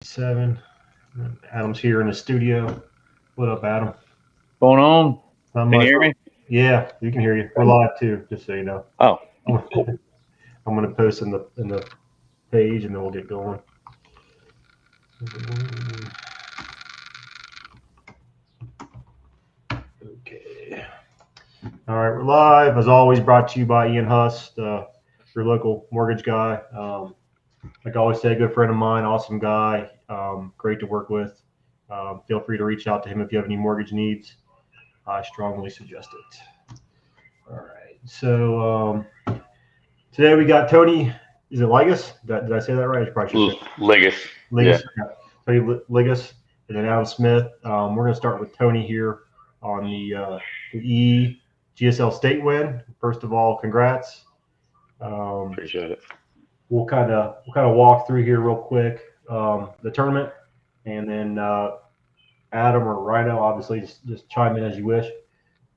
7. Adam's here in the studio. What up, Adam? Going on? Not Can much. you hear me? Yeah, you can hear you. We're live too, just so you know. Oh, I'm gonna post in the page and then we'll get going. Okay. All right, we're live. As always, brought to you by Ian Huss, your local mortgage guy. Like I always say, a good friend of mine, awesome guy, great to work with. Feel free to reach out to him if you have any mortgage needs. I strongly suggest it. All right. So today we got Tony. Is it Ligas? Did I say that right? I probably should say Ligas. Ligas. Yeah. Tony Ligas, and then Adam Smith. We're going to start with Tony here on the GSL State win. First of all, congrats. Appreciate it. We'll kind of walk through here real quick the tournament, and then Adam or Rhino, obviously, just chime in as you wish.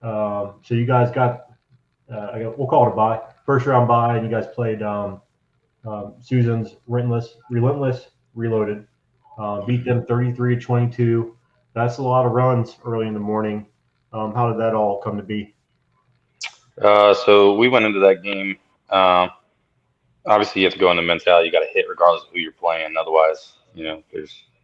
So you guys got, we'll call it a bye, first round bye, and you guys played Susan's Relentless Reloaded. Beat them 33-22. That's a lot of runs early in the morning. How did that all come to be? So we went into that game. Obviously, you have to go in the mentality. You got to hit regardless of who you're playing. Otherwise, you're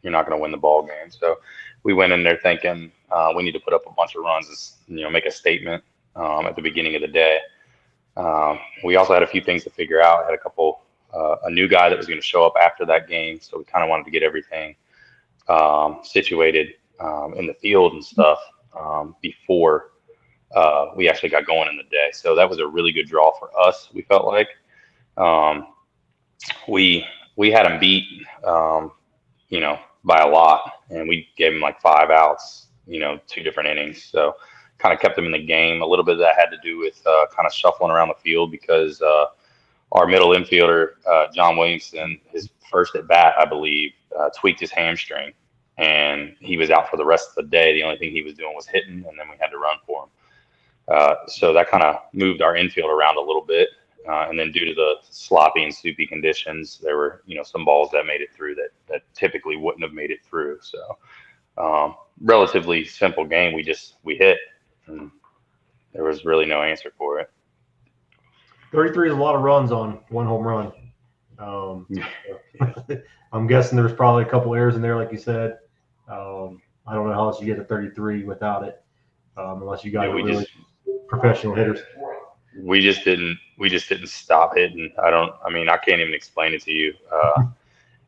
not going to win the ball game. So we went in there thinking we need to put up a bunch of runs, make a statement at the beginning of the day. We also had a few things to figure out. Had a new guy that was going to show up after that game, so we kind of wanted to get everything situated in the field and stuff before we actually got going in the day. So that was a really good draw for us. We felt like we had him beat, by a lot, and we gave him like 5 outs, 2 different innings. So kind of kept him in the game. A little bit of that had to do with kind of shuffling around the field because our middle infielder, John Williamson, his first at bat, I believe, tweaked his hamstring, and he was out for the rest of the day. The only thing he was doing was hitting, and then we had to run for him. So that kind of moved our infield around a little bit. And then due to the sloppy and soupy conditions, there were, some balls that made it through that typically wouldn't have made it through. So relatively simple game. We hit, and there was really no answer for it. 33 is a lot of runs on one home run. I'm guessing there was probably a couple errors in there, like you said. I don't know how else you get to 33 without it, unless you guys are really professional hitters. We just didn't stop hitting. I can't even explain it to you.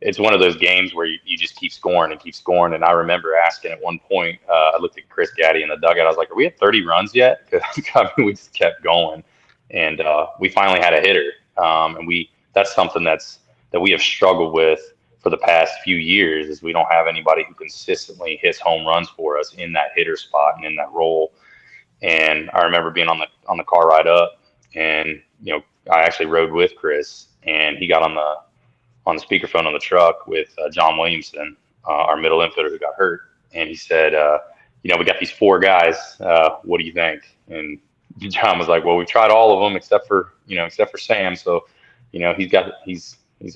It's one of those games where you just keep scoring and keep scoring. And I remember asking at one point, I looked at Chris Gaddy in the dugout. I was like, "Are we at 30 runs yet?" Because we just kept going, and we finally had a hitter. And that's something that we have struggled with for the past few years, is we don't have anybody who consistently hits home runs for us in that hitter spot and in that role. And I remember being on the car ride up, and I actually rode with Chris, and he got on the speakerphone on the truck with John Williamson, our middle infielder who got hurt, and he said, we got these 4 guys. What do you think? And John was like, "Well, we've tried all of them except for Sam. So, he's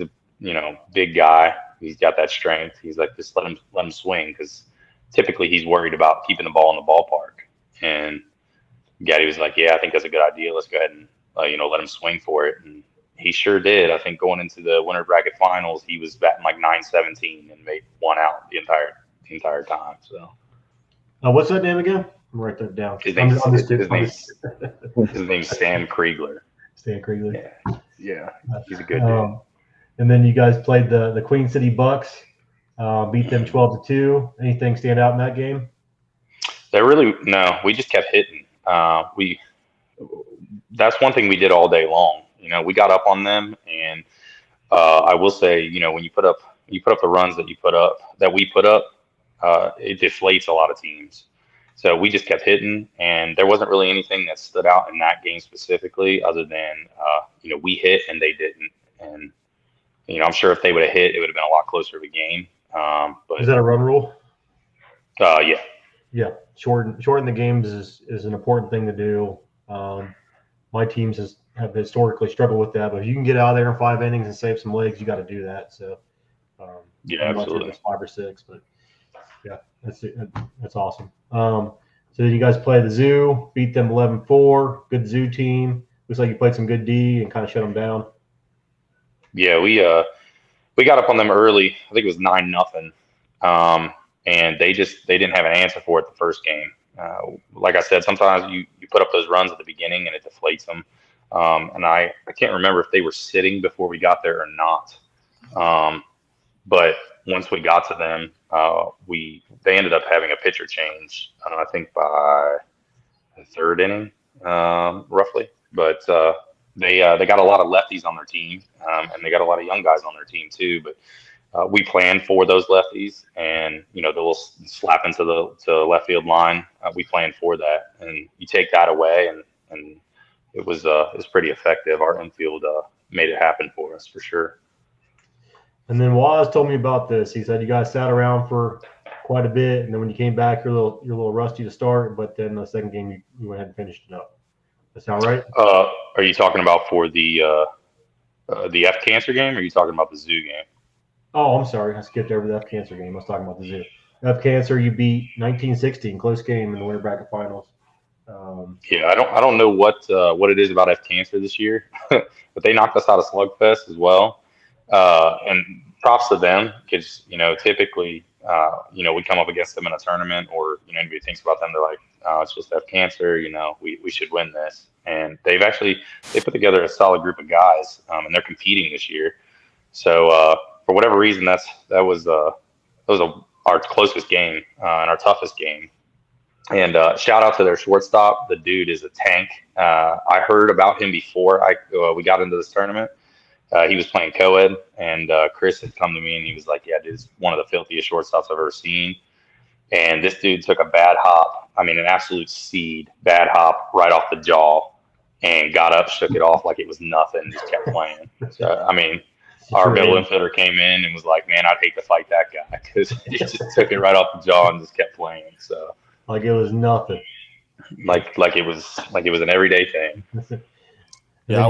a big guy. He's got that strength. He's like, just let him swing, because typically he's worried about keeping the ball in the ballpark." And Gaddy was like, "Yeah, I think that's a good idea. Let's go ahead and let him swing for it." And he sure did. I think going into the winter bracket finals, he was batting like .917 and made 1 out the entire time. So, what's that name again? I'm write that down. His name's Sam Kriegler. Sam Kriegler. Yeah, he's a good dude. And then you guys played the Queen City Bucks, beat them 12-2. Anything stand out in that game? No, we just kept hitting. That's one thing we did all day long. We got up on them, and I will say, when you put up the runs that we put up, it deflates a lot of teams. So we just kept hitting, and there wasn't really anything that stood out in that game specifically, other than we hit and they didn't. And I'm sure if they would have hit, it would have been a lot closer of a game. But is that a run rule? Yeah. Yeah, shorten the games is an important thing to do. My teams have historically struggled with that, but if you can get out there in 5 innings and save some legs, you got to do that. So Yeah, I'm not sure if absolutely. it's 5 or 6, but yeah, that's awesome. So then you guys play the Zoo, beat them 11-4. Good Zoo team. Looks like you played some good D and kind of shut them down. Yeah, we got up on them early. I think it was 9-0. And they didn't have an answer for it the first game. Like I said, sometimes you put up those runs at the beginning and it deflates them. And I can't remember if they were sitting before we got there or not. But once we got to them, they ended up having a pitcher change. I think by the third inning, roughly. But they got a lot of lefties on their team, and they got a lot of young guys on their team too. But we planned for those lefties, and the little slap into the left field line. We planned for that, and you take that away, and it was pretty effective. Our infield made it happen for us for sure. And then Waz told me about this. He said you guys sat around for quite a bit, and then when you came back, you're a little rusty to start, but then the second game you went ahead and finished it up. That sound right? Are you talking about for the F Cancer game, or are you talking about the Zoo game? Oh, I'm sorry. I skipped over the F Cancer game. I was talking about the Zoo. F Cancer, you beat 1916, close game in the winter bracket finals. Yeah, I don't know what it is about F Cancer this year, but they knocked us out of Slugfest as well. And props to them because typically we come up against them in a tournament, or anybody thinks about them, they're like, oh, it's just F Cancer. We should win this, and they put together a solid group of guys, and they're competing this year. So for whatever reason, that was our closest game and our toughest game. And shout out to their shortstop. The dude is a tank. I heard about him before we got into this tournament. He was playing co-ed, and Chris had come to me and he was like, yeah, dude, it's one of the filthiest shortstops I've ever seen. And this dude took a bad hop. I mean, an absolute seed, bad hop right off the jaw, and got up, shook it off like it was nothing, and just kept playing. So, I mean, our middle infielder came in and was like, man, I'd hate to fight that guy because he just took it right off the jaw and just kept playing. So like it was nothing. Like it was an everyday thing. Yeah,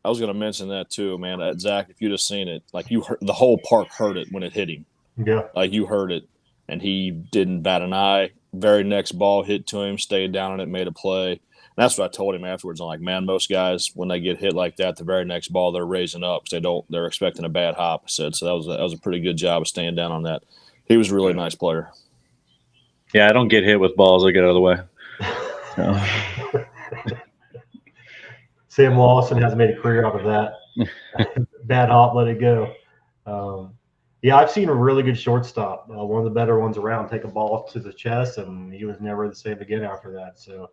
I was gonna mention that too, man. Zach, if you'd have seen it, like the whole park heard it when it hit him. Yeah, like you heard it, and he didn't bat an eye. Very next ball hit to him, stayed down on it, made a play. And that's what I told him afterwards. I'm like, man, most guys when they get hit like that, the very next ball they're raising up because they're expecting a bad hop. I said so. That was a pretty good job of staying down on that. He was a really nice player. Yeah, I don't get hit with balls. I get out of the way. So. Sam Lawson has made a career out of that. Bad hop, let it go. Yeah, I've seen a really good shortstop, one of the better ones around, take a ball to the chest, and he was never the same again after that. So,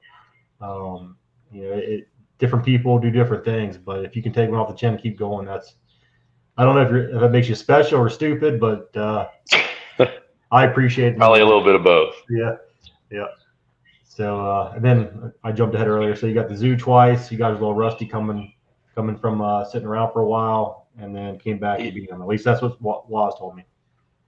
different people do different things, but if you can take them off the chin and keep going, I don't know if that makes you special or stupid, but I appreciate it. Probably a little bit of both. Yeah. So, and then I jumped ahead earlier. So you got the Zoo twice. You guys were a little rusty coming from sitting around for a while, and then came back and beat them. At least that's what Waz told me.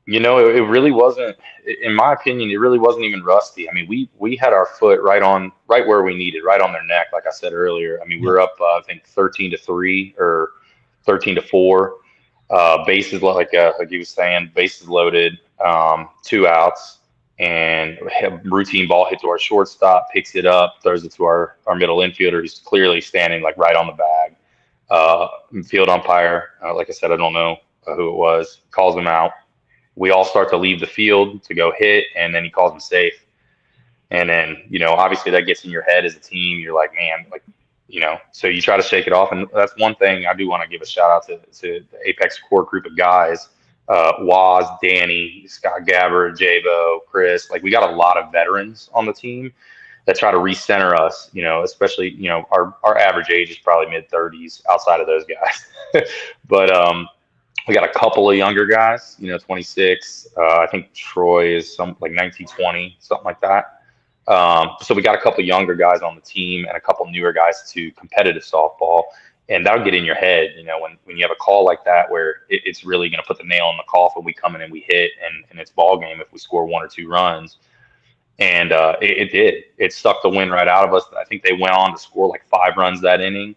It really wasn't, in my opinion, it really wasn't even rusty. I mean, we had our foot right where we needed, right on their neck, like I said earlier. I mean, we're up, I think 13-3 or 13-4. Bases, like he was saying, bases loaded, 2 outs. And a routine ball hit to our shortstop, picks it up, throws it to our middle infielder, who's clearly standing like right on the bag. Field umpire, like I said, I don't know who it was, calls him out. We all start to leave the field to go hit, and then he calls him safe. And then, obviously that gets in your head as a team. You're like, man, so you try to shake it off. And that's one thing I do want to give a shout out to the Apex core group of guys. Waz, Danny, Scott Gabber, Jabo, Chris, we got a lot of veterans on the team that try to recenter us, especially, our average age is probably mid-30s outside of those guys. But we got a couple of younger guys, 26. I think Troy is 19, 20, something like that. So we got a couple of younger guys on the team and a couple newer guys to competitive softball. And that'll get in your head, when you have a call like that where it's really going to put the nail in the coffin. We come in and we hit, and it's ball game if we score 1 or 2 runs. And it did. It sucked the wind right out of us. I think they went on to score 5 runs that inning.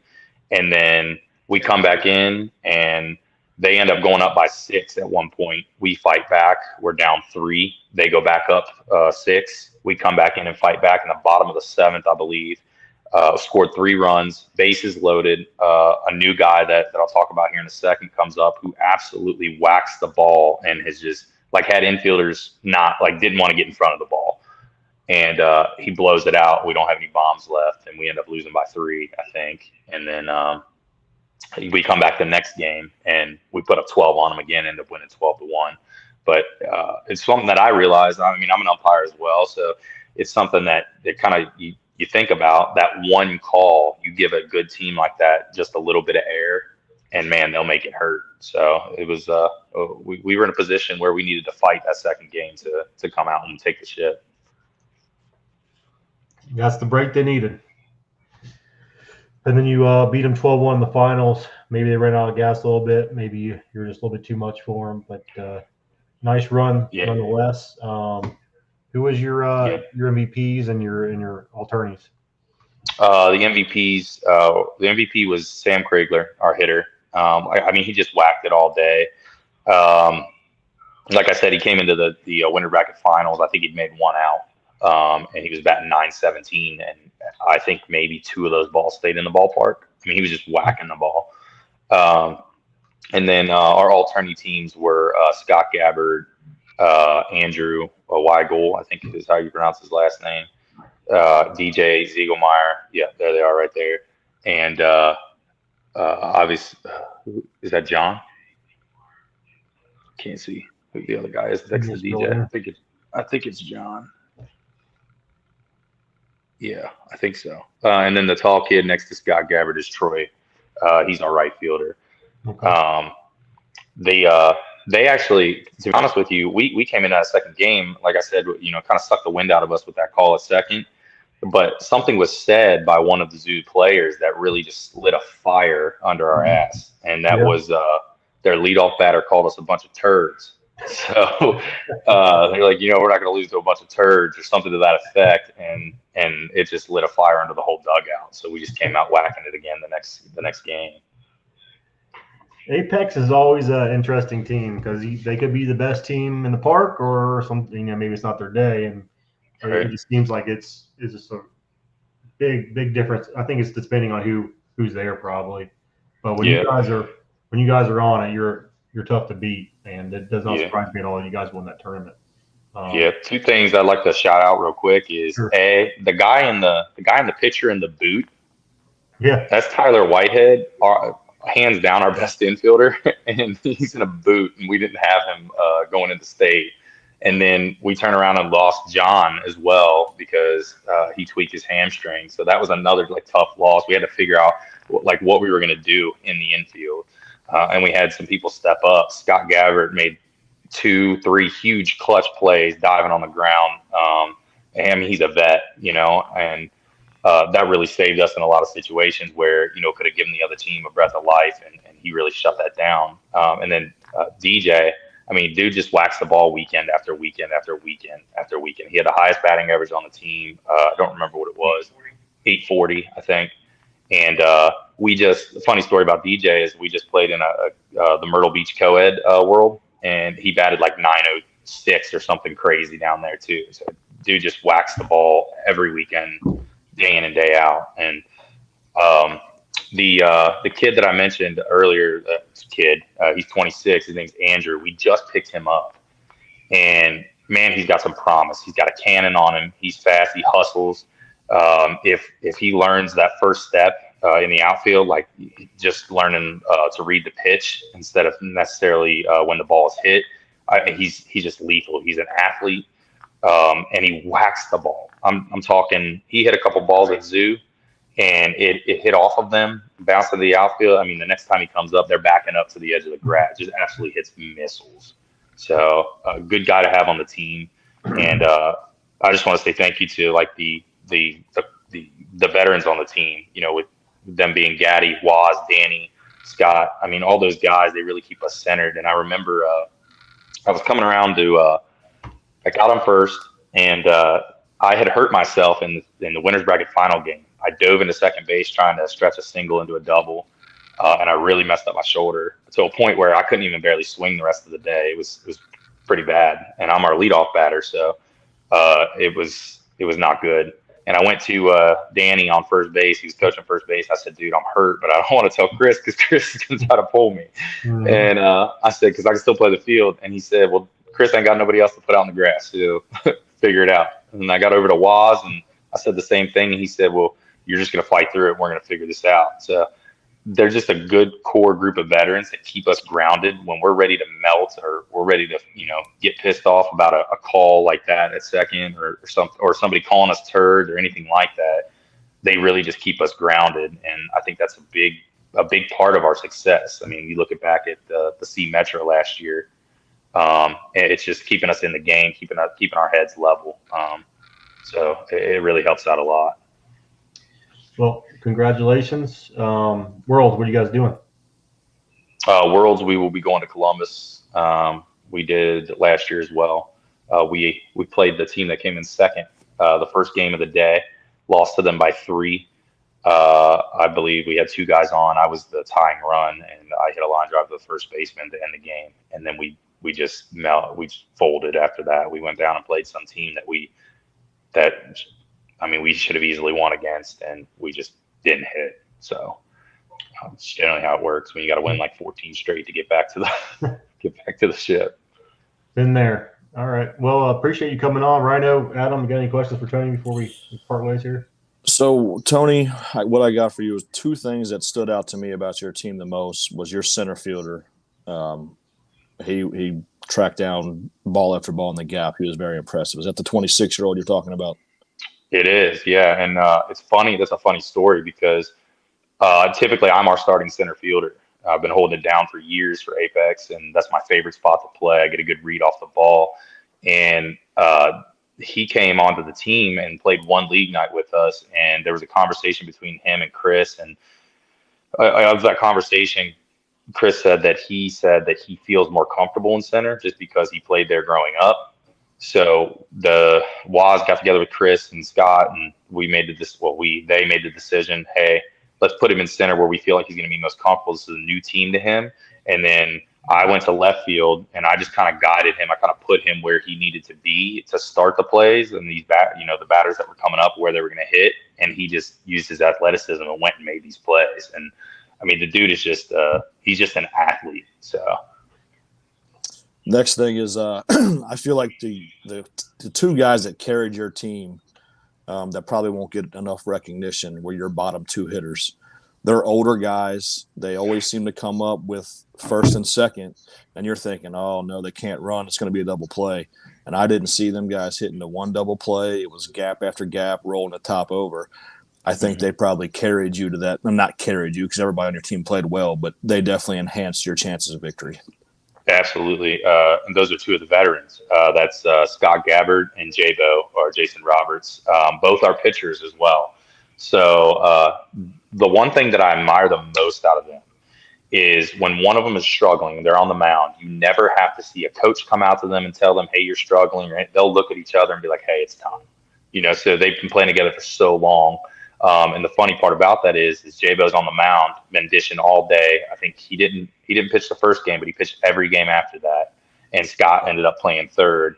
And then we come back in, and They end up going up by 6 at one point. We fight back. We're down 3. They go back up 6. We come back in and fight back in the bottom of the 7th, I believe. Scored 3 runs, bases loaded. A new guy that I'll talk about here in a second comes up who absolutely whacks the ball and has just like had infielders not like didn't want to get in front of the ball. And he blows it out. We don't have any bombs left, and we end up losing by 3, I think. And then we come back the next game and we put up 12 on them again, end up winning 12-1. But it's something that I realized. I mean, I'm an umpire as well, so it's something that kind of you think about. That one call, you give a good team like that just a little bit of air, and man, they'll make it hurt. So it was we were in a position where we needed to fight that second game to come out and take the ship. That's the break they needed. And then you beat them 12-1 in the finals. Maybe they ran out of gas a little bit. Maybe you're just a little bit too much for them. But nice run nonetheless. Who was your MVPs and your alternates? The MVPs. The MVP was Sam Krigler, our hitter. I mean, he just whacked it all day. Like I said, he came into the winter bracket finals. I think he'd made 1 out, and he was batting .917, and I think maybe 2 of those balls stayed in the ballpark. I mean, he was just whacking the ball. And then our alternate teams were Scott Gabbard, Andrew Weigel, I think is how you pronounce his last name, DJ Ziegelmeyer. Yeah, there they are right there. And obviously, is that John? Can't see who the other guy is next to DJ. I think it's John. Yeah, I think so. And then the tall kid next to Scott Gabbard is Troy. He's our right fielder. Okay. They actually, to be honest with you, we came in that second game, like I said, kind of sucked the wind out of us with that call at second. But something was said by one of the Zoo players that really just lit a fire under our ass. And that was their leadoff batter called us a bunch of turds. So they're like, we're not going to lose to a bunch of turds or something to that effect. And it just lit a fire under the whole dugout. So we just came out whacking it again the next game. Apex is always an interesting team because they could be the best team in the park or something. Maybe it's not their day, and it just seems like it's just a big difference. I think it's depending on who's there probably. But when you guys are on it, you're tough to beat, and it does not surprise me at all. You guys won that tournament. 2 things I'd like to shout out real quick is the guy in the picture in the boot. Yeah, that's Tyler Whitehead. Hands down our best infielder, and he's in a boot, and we didn't have him going into state. And then we turn around and lost John as well because he tweaked his hamstring. So that was another tough loss. We had to figure out what we were going to do in the infield, and we had some people step up. Scott Gabbard made 2-3 huge clutch plays diving on the ground. And I mean, he's a vet, and that really saved us in a lot of situations where, could have given the other team a breath of life, and he really shut that down. And then DJ, I mean, dude just waxed the ball weekend after weekend after weekend after weekend. He had the highest batting average on the team. I don't remember what it was, 840, I think. And the funny story about DJ is we just played in the Myrtle Beach Co-Ed World, and he batted 906 or something crazy down there too. So dude just waxed the ball every weekend, day in and day out. And the kid that I mentioned earlier, he's 26. His name's Andrew. We just picked him up, and man, he's got some promise. He's got a cannon on him. He's fast. He hustles. If he learns that first step in the outfield, just learning to read the pitch instead of necessarily when the ball is hit, he's just lethal. He's an athlete, and he whacks the ball. I'm talking. He hit a couple balls at Zoo, and it hit off of them, bounced to the outfield. I mean, the next time he comes up, they're backing up to the edge of the grass. Just absolutely hits missiles. So a good guy to have on the team. And I just want to say thank you to the veterans on the team. With them being Gaddy, Waz, Danny, Scott. I mean, all those guys, they really keep us centered. And I remember I was coming around to I got him first, and I had hurt myself in the winner's bracket final game. I dove into second base trying to stretch a single into a double. and I really messed up my shoulder to a point where I couldn't even barely swing the rest of the day. It was pretty bad, and I'm our leadoff batter, so it was not good. And I went to Danny on first base. He was coaching first base. I said, dude, I'm hurt, but I don't want to tell Chris because Chris is going to try to pull me. Mm-hmm. And I said, because I can still play the field. And he said, well, Chris ain't got nobody else to put out in the grass, so figure it out. And I got over to Waz, and I said the same thing. And he said, well, you're just going to fight through it. We're going to figure this out. So they're just a good core group of veterans that keep us grounded when we're ready to melt or we're ready to, get pissed off about a call like that at second or somebody calling us turd or anything like that. They really just keep us grounded. And I think that's a big part of our success. I mean, you look back at the C Metro last year, it's just keeping us in the game, keeping our heads level. So it really helps out a lot. Well, congratulations. Worlds, what are you guys doing? Worlds, we will be going to Columbus. We did last year as well. We played the team that came in second, the first game of the day, lost to them by 3. I believe we had 2 guys on. I was the tying run, and I hit a line drive to the first baseman to end the game. And then we just folded after that. We went down and played some team that we should have easily won against, and we just didn't hit. So it's generally how it works when you got to win like 14 straight to get back to the ship. Been there. All right. Well, appreciate you coming on. Rhino, Adam, you got any questions for Tony before we part ways here? So, Tony, what I got for you is 2 things that stood out to me about your team the most was your center fielder. He tracked down ball after ball in the gap. He was very impressive. Is that the 26-year-old you're talking about? It is, yeah. And it's funny. That's a funny story because typically I'm our starting center fielder. I've been holding it down for years for Apex, and that's my favorite spot to play. I get a good read off the ball. And he came onto the team and played one league night with us, and there was a conversation between him and Chris. And of that conversation, Chris said that he feels more comfortable in center just because he played there growing up. So the Waz got together with Chris and Scott, and they made the decision, hey, let's put him in center where we feel like he's going to be most comfortable. This is a new team to him. And then I went to left field, and I just kind of guided him. I kind of put him where he needed to be to start the plays and the batters that were coming up where they were going to hit. And he just used his athleticism and went and made these plays. And I mean, the dude is just he's just an athlete. So. Next thing is I feel like the 2 guys that carried your team that probably won't get enough recognition were your bottom 2 hitters. They're older guys. They always seem to come up with first and second, and you're thinking, oh, no, they can't run. It's going to be a double play. And I didn't see them guys hitting the one double play. It was gap after gap, rolling the top over. I think they probably carried you to that. Not carried you because everybody on your team played well, but they definitely enhanced your chances of victory. Absolutely. And those are 2 of the veterans. That's Scott Gabbard and J-Bo, or Jason Roberts. Both are pitchers as well. So the one thing that I admire the most out of them is when one of them is struggling and they're on the mound, you never have to see a coach come out to them and tell them, hey, you're struggling. Right? They'll look at each other and be like, hey, it's time. So they've been playing together for so long. And the funny part about that is J-Bo's on the mound, been dishing all day. I think he didn't pitch the first game, but he pitched every game after that. And Scott ended up playing third.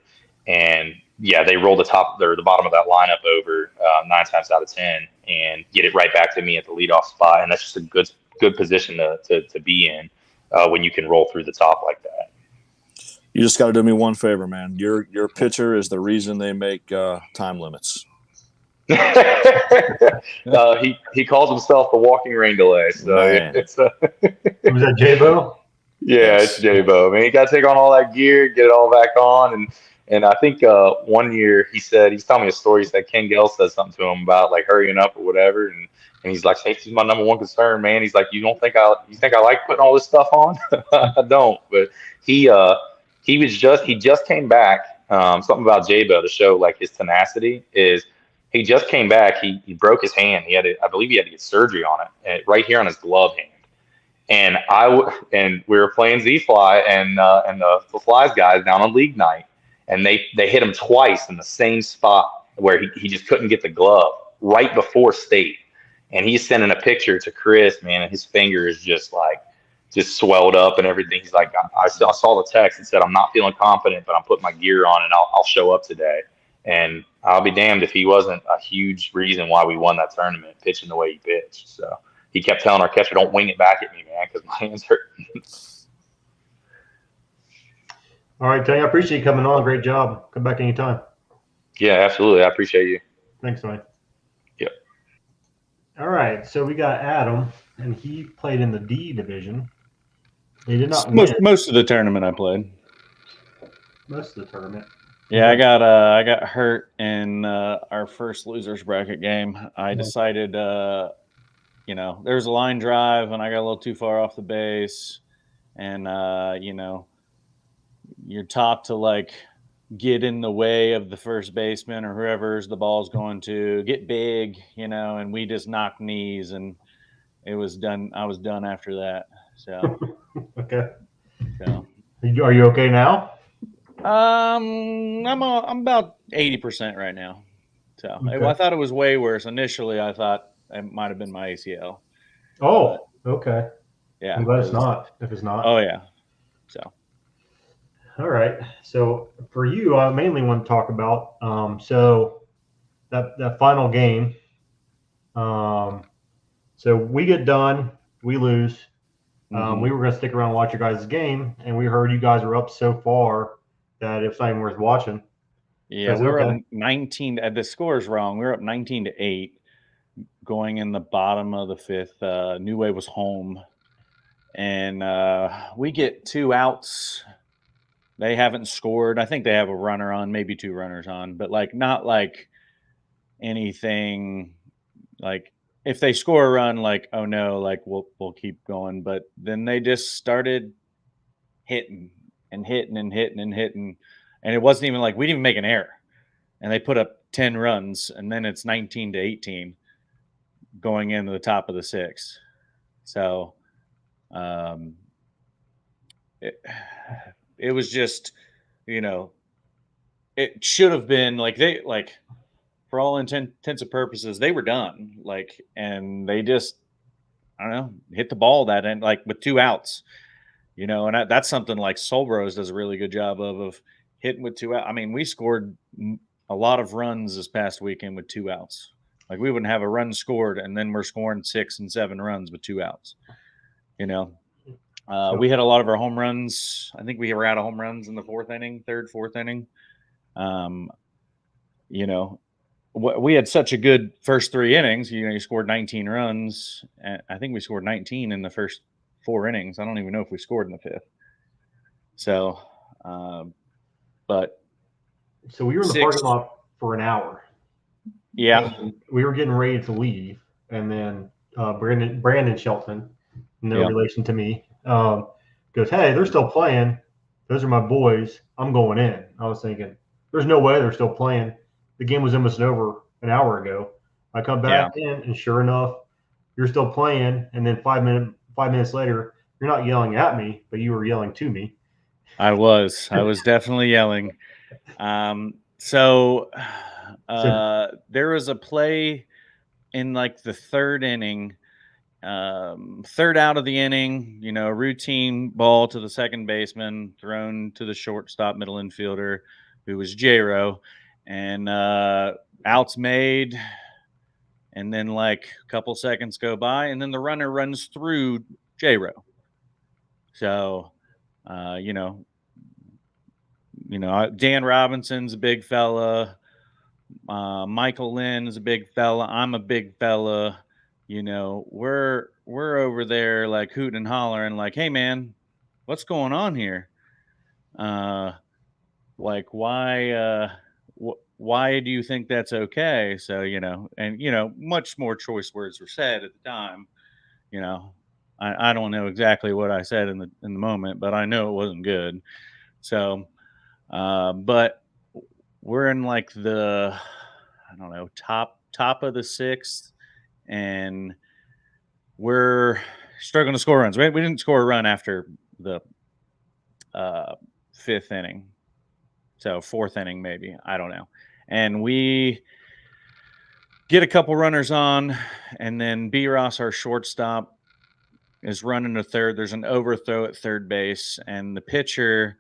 And yeah, they roll the bottom of that lineup over 9 times out of 10 and get it right back to me at the leadoff spot. And that's just a good position to be in when you can roll through the top like that. You just got to do me one favor, man. Your pitcher is the reason they make time limits. He calls himself the walking rain delay. So it's was that J-Bo? Yeah, it's J-Bo. I mean, you got to take on all that gear, get it all back on, and I think one year he's telling me a story. He said Ken Gale said something to him about like hurrying up or whatever, and he's like, safety's my number one concern, man. He's like, you think I like putting all this stuff on? I don't. But he just came back. Something about J-Bo to show like his tenacity is. He just came back. He broke his hand. I believe he had to get surgery on it, right here on his glove hand. And we were playing Z-Fly and the Flies guys down on league night, and they hit him twice in the same spot where he just couldn't get the glove right before state. And he's sending a picture to Chris, man, and his finger is just swelled up and everything. He's like, I saw the text and said, I'm not feeling confident, but I'm putting my gear on and I'll show up today. And I'll be damned if he wasn't a huge reason why we won that tournament, pitching the way he pitched. So he kept telling our catcher, don't wing it back at me, man, because my hands hurt. All right, Tony, I appreciate you coming on. Great job. Come back anytime. Yeah, absolutely. I appreciate you. Thanks, Tony. Yep. All right, so we got Adam, and he played in the D division. He did not win most of the tournament I played. most of the tournament. Yeah, I got hurt in our first losers bracket game. I decided, there's a line drive, and I got a little too far off the base, and you're taught to get in the way of the first baseman or whoever's the ball's going to, get big, and we just knocked knees, and it was done. I was done after that. So Okay. So Are you okay now? I'm about 80% right now. So Okay. I thought it was way worse. Initially, I thought it might have been my ACL. Oh, okay. Yeah. I'm glad it's not. If it's not. Oh yeah. So. All right. So for you, I mainly want to talk about so that final game. So we get done, we lose. We were going to stick around and watch your guys' game, and we heard you guys were up so far that it's not even worth watching. Yeah, So we were up 19. The score's wrong. We were up 19-8 going in the bottom of the fifth. New Way was home, and we get 2 outs. They haven't scored. I think they have a runner on, maybe 2 runners on, but not anything like. If they score a run, oh no, we'll keep going. But then they just started hitting and hitting and hitting and hitting. And it wasn't even we didn't even make an error. And they put up 10 runs, and then it's 19-18 going into the top of the 6th. So it was just, it should have been for all intents and purposes, they were done. And they just, I don't know, hit the ball that end, with 2 outs, and that's something Solbros does a really good job of hitting with 2 outs. I mean, we scored a lot of runs this past weekend with 2 outs. We wouldn't have a run scored, and then we're scoring 6 and 7 runs with 2 outs. We had a lot of our home runs. I think we were out of home runs in the 4th inning, 3rd, 4th inning. We had such a good first 3 innings. You scored 19 runs. And I think we scored 19 in the first 4 innings. I don't even know if we scored in the 5th. So, but. So we were in the parking lot for an hour. Yeah. We were getting ready to leave. And then Brandon Shelton, no relation to me, goes, hey, they're still playing. Those are my boys. I'm going in. I was thinking, there's no way they're still playing. The game was almost over an hour ago. I come back in, and sure enough, you're still playing. And then 5 minutes later, you're not yelling at me, but you were yelling to me. I was definitely yelling. So there was a play in the 3rd inning, 3rd out of the inning, a routine ball to the second baseman, thrown to the shortstop middle infielder, who was J-Ro. And outs made, and then a couple seconds go by, and then the runner runs through J-Ro. So, Dan Robinson's a big fella. Michael Lynn is a big fella. I'm a big fella. We're over there hooting and hollering, hey man, what's going on here? Why do you think that's okay? So, and, much more choice words were said at the time. I don't know exactly what I said in the moment, but I know it wasn't good. So, but we're in the, I don't know, top of the 6th, and we're struggling to score runs. We didn't score a run after the 5th inning. So 4th inning, maybe. I don't know. And we get a couple runners on, and then B. Ross, our shortstop, is running to third. There's an overthrow at third base, and the pitcher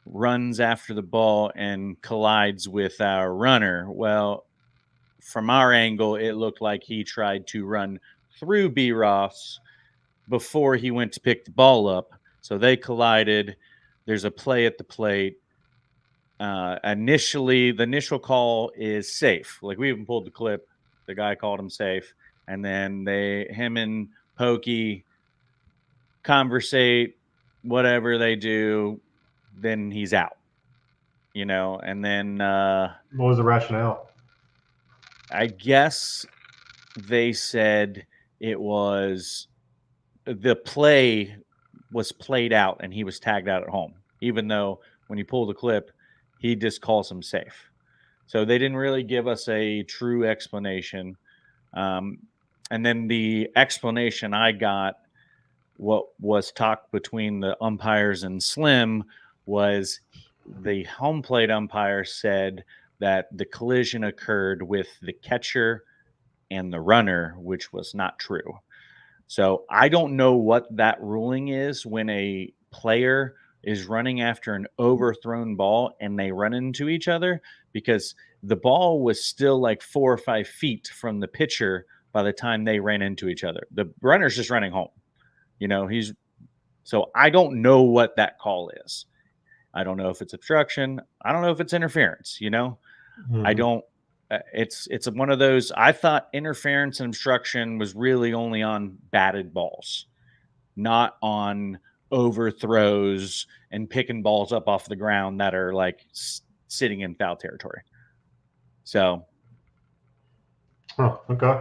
runs after the ball and collides with our runner. Well, from our angle, it looked like he tried to run through B. Ross before he went to pick the ball up. So they collided. There's a play at the plate. Initially, the initial call is safe. Like, we even pulled the clip. The guy called him safe. And then him and Pokey conversate, whatever they do, then he's out. And then what was the rationale? I guess they said it was the play was played out and he was tagged out at home, even though when you pull the clip, he just calls him safe. So they didn't really give us a true explanation. And then the explanation I got, what was talked between the umpires and Slim, was the home plate umpire said that the collision occurred with the catcher and the runner, which was not true. So I don't know what that ruling is when a player is running after an overthrown ball and they run into each other, because the ball was still like 4 or 5 feet from the pitcher by the time they ran into each other. The runner's just running home. So I don't know what that call is. I don't know if it's obstruction. I don't know if it's interference. Mm-hmm. I don't. It's one of those. I thought interference and obstruction was really only on batted balls, not on overthrows and picking balls up off the ground that are like sitting in foul territory. So. Oh, okay.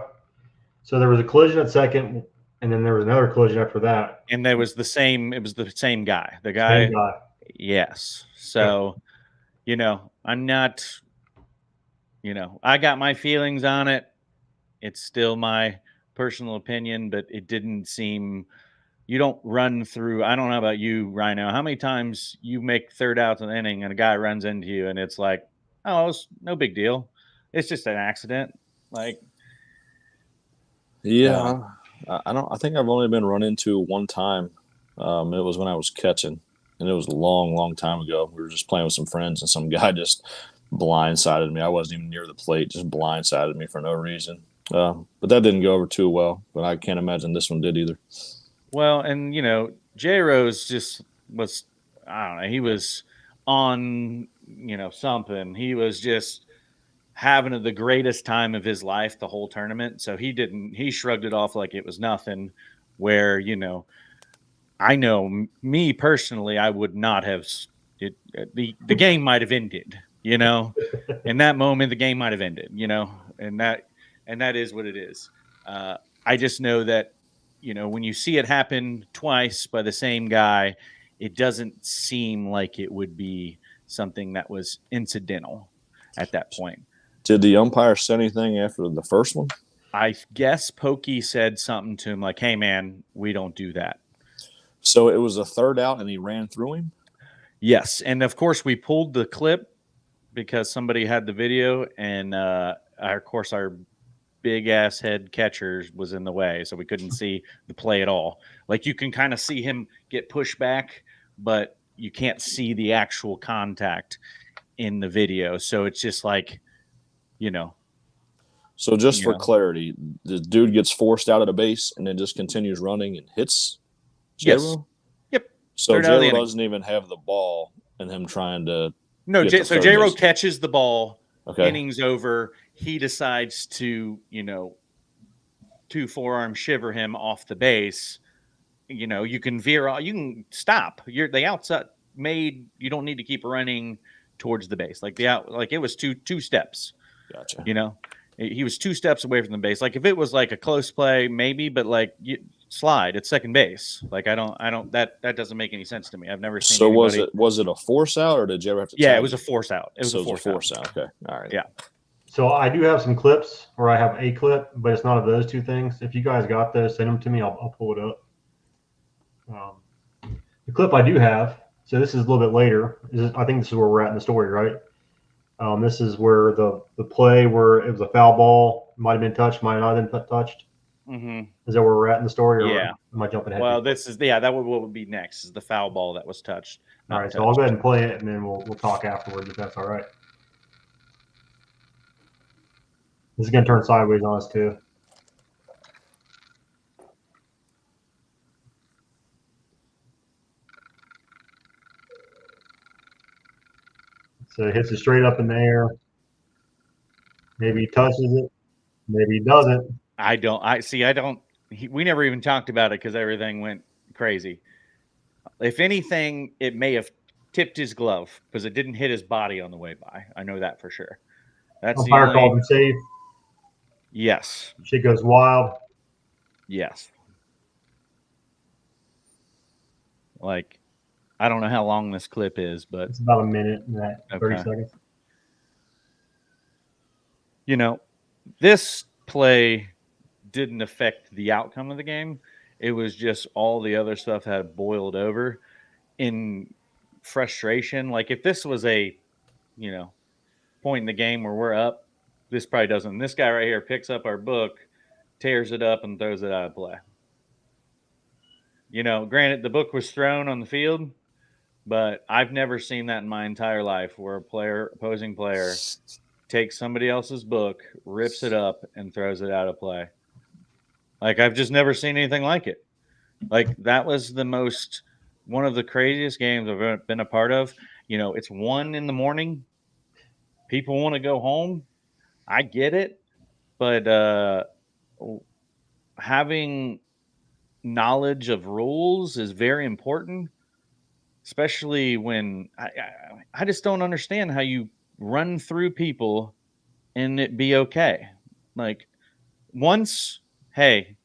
So there was a collision at second, and then there was another collision after that. And there was the same. It was the same guy. The guy. Same guy. Yes. So, I'm not. I got my feelings on it. It's still my personal opinion, but it didn't seem. You don't run through. I don't know about you, Rhino. How many times you make third out in an inning and a guy runs into you and it's like, oh, it's no big deal. It's just an accident. Like, yeah, I think I've only been run into one time. It was when I was catching, and it was a long, long time ago. We were just playing with some friends, and some guy just blindsided me. I wasn't even near the plate, just blindsided me for no reason. But that didn't go over too well. But I can't imagine this one did either. Well, and J Rose just was, I don't know, he was on something. He was just having the greatest time of his life the whole tournament. So he shrugged it off like it was nothing, where I know me personally, I would not have the game might have ended, in that moment, the game might have ended, and that is what it is. I just know that, when you see it happen twice by the same guy, it doesn't seem like it would be something that was incidental at that point. Did the umpire say anything after the first one? I guess Pokey said something to him like, hey, man, we don't do that. So it was a third out and he ran through him? Yes. And, of course, we pulled the clip because somebody had the video, and, of course, our big-ass head catcher was in the way, so we couldn't see the play at all. Like, you can kind of see him get pushed back, but you can't see the actual contact in the video. So it's just like, So just for clarity, the dude gets forced out of the base and then just continues running and hits J-Ro? Yes. Yep. So J-Ro doesn't even have the ball and him trying to No, so J-Ro catches the ball, okay. Innings over, he decides to, two forearm shiver him off the base. You can veer, you can stop. The outside made, you don't need to keep running towards the base. Like it was two steps. Gotcha. He was 2 steps away from the base. Like if it was like a close play, maybe, but like you slide at second base. Like I don't that doesn't make any sense to me. I've never seen. So was it a force out, or did you ever have to? Yeah, it was a force out. It was a force out. Okay, all right. Yeah. So I do have some clips, or I have a clip, but it's not of those two things. If you guys got those, send them to me. I'll pull it up. The clip I do have. So this is a little bit later. I think this is where we're at in the story, right? This is where the play where it was a foul ball, might have been touched, might not have been touched. Mm-hmm. Is that where we're at in the story, or Yeah. am I jumping ahead? Well, this is that would be next is the foul ball that was touched. All right, so I'll go ahead and play it, and then we'll talk afterwards if that's all right. This is going to turn sideways on us too. So it hits it straight up in the air. Maybe he touches it. Maybe he doesn't. We never even talked about it because everything went crazy. If anything, it may have tipped his glove because it didn't hit his body on the way by. I know that for sure. That's umpire called him safe. Yes. Shit goes wild. Yes. Like, I don't know how long this clip is, but it's about a minute and 30 seconds. You know, this play didn't affect the outcome of the game. It was just all the other stuff had boiled over in frustration. Like if this was a, point in the game where we're up, this probably doesn't. This guy right here picks up our book, tears it up, and throws it out of play. Granted, the book was thrown on the field, but I've never seen that in my entire life where opposing player takes somebody else's book, rips it up, and throws it out of play. Like, I've just never seen anything like it. Like, that was one of the craziest games I've ever been a part of. It's 1 a.m. People want to go home. I get it. But having knowledge of rules is very important, especially when I just don't understand how you run through people and it be okay. Like, once, hey,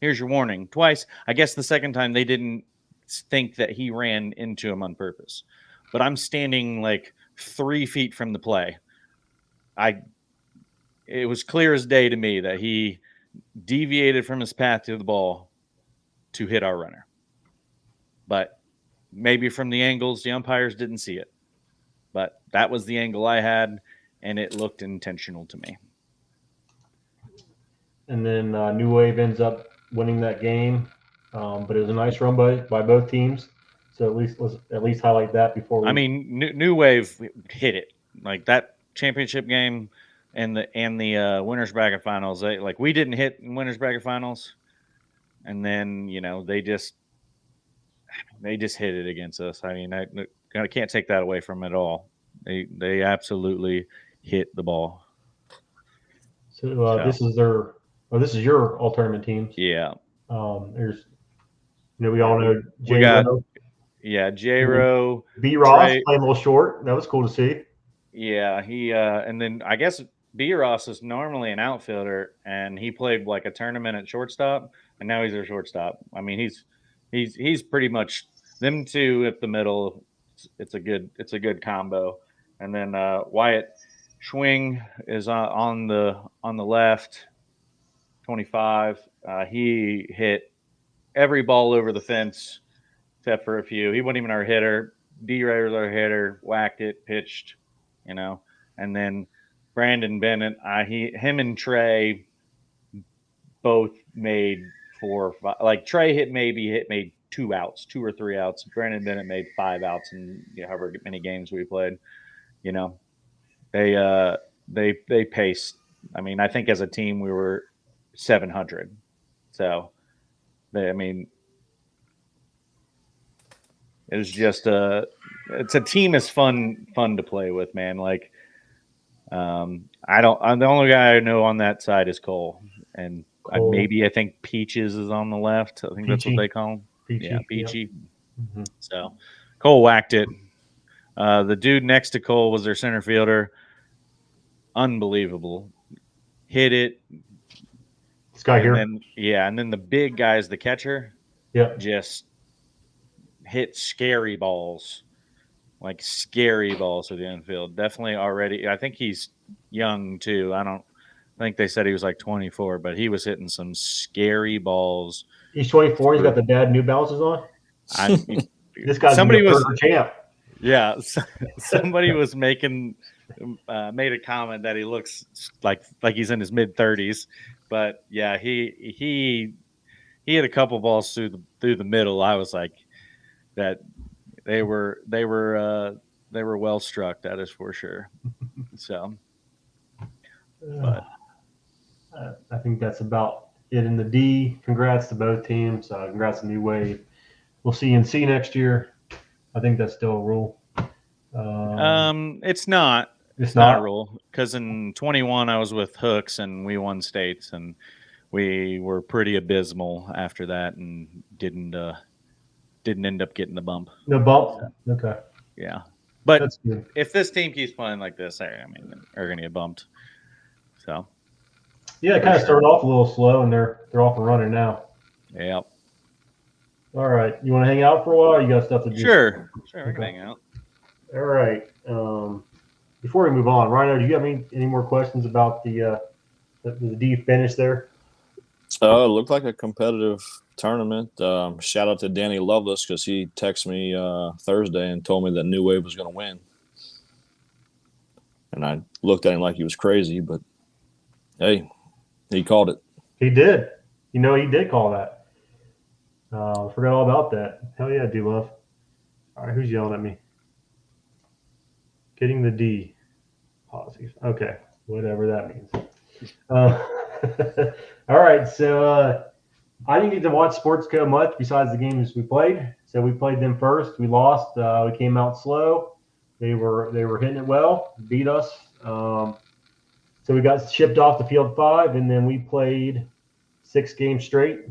here's your warning. Twice, I guess the second time they didn't think that he ran into him on purpose. But I'm standing like 3 feet from the play. It was clear as day to me that he deviated from his path to the ball to hit our runner. But maybe from the angles, the umpires didn't see it. But that was the angle I had, and it looked intentional to me. And then New Wave ends up winning that game, but it was a nice run by both teams. So let's at least highlight that before we. I mean, New Wave hit it like that championship game and the winners bracket finals. We didn't hit in winners bracket finals, and then they just hit it against us. I mean, I can't take that away from them at all. They absolutely hit the ball. So this is your all tournament teams. Yeah. There's, we all know J-Ro. J-Ro. B. Ross played a little short. That was cool to see. Yeah, he and then I guess B. Ross is normally an outfielder, and he played like a tournament at shortstop, and now he's their shortstop. I mean, he's pretty much them two at the middle. It's a good combo, and then Wyatt Schwing is on the left. 25. He hit every ball over the fence except for a few. He wasn't even our hitter. D-Ray was our hitter. Whacked it, pitched, And then Brandon Bennett, him and Trey both made 4 or 5. Like Trey made 2 outs, 2 or 3 outs. Brandon Bennett made 5 outs in however many games we played. They paced. I mean, I think as a team we were 700. So, it was just it's a team is fun to play with, man. Like, I'm the only guy I know on that side is Cole, and I think Peaches is on the left. I think Peachy. That's what they call him. Peachy. Yeah, Peachy. Yeah. Mm-hmm. So, Cole whacked it. The dude next to Cole was their center fielder. Unbelievable. Hit it. This guy here. And then the big guy is the catcher. Yeah. Just hit scary balls to the infield. Definitely already. I think he's young too. I think they said he was like 24, but he was hitting some scary balls. He's 24. He's got the dad New Balances on. This guy's a champ. Yeah, somebody was making made a comment that he looks like he's in his mid-30s, but yeah, he had a couple balls through the middle. I was like, that they were well struck. That is for sure. So, but I think that's about it in the D. Congrats to both teams. Congrats to New Wave. We'll see you in C next year. I think that's still a rule. It's not. It's not not a rule, because in 21 I was with Hooks and we won states, and we were pretty abysmal after that and didn't end up getting the bump. No bump. Okay. Yeah, but That's good. if this team keeps playing like this, I mean, they're gonna get bumped. So yeah, it kind of started off a little slow, and they're off and running now. Yep. All right, you want to hang out for a while? Or you got stuff to do? Sure, we can Okay. hang out. All right. Before we move on, Rhino, do you have any more questions about the D finish there? It looked like a competitive tournament. Shout out to Danny Loveless, because he texted me Thursday and told me that New Wave was going to win. And I looked at him like he was crazy, but hey, he called it. He did. He did call that. Forgot all about that. Hell yeah, D-Love. All right, who's yelling at me? Getting the D. Policies. Okay, whatever that means. All right, so I didn't get to watch Sportsco much besides the games we played. So we played them first. We lost. We came out slow. They were hitting it well, beat us. So we got shipped off to Field 5, and then we played 6 games straight.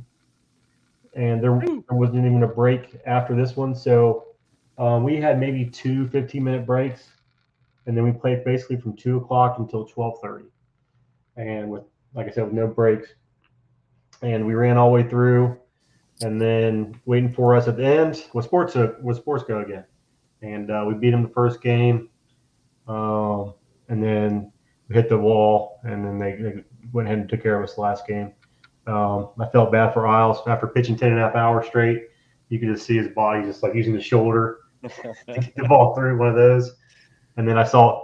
And there wasn't even a break after this one. So we had maybe 2 15-minute breaks. And then we played basically from 2 o'clock until 12:30, and with, like I said, with no breaks. And we ran all the way through, and then waiting for us at the end was Sportsco again, and we beat them the first game, and then we hit the wall, and then they went ahead and took care of us the last game. I felt bad for Isles after pitching 10.5 hours straight. You could just see his body just like using the shoulder to get the ball through one of those. And then I saw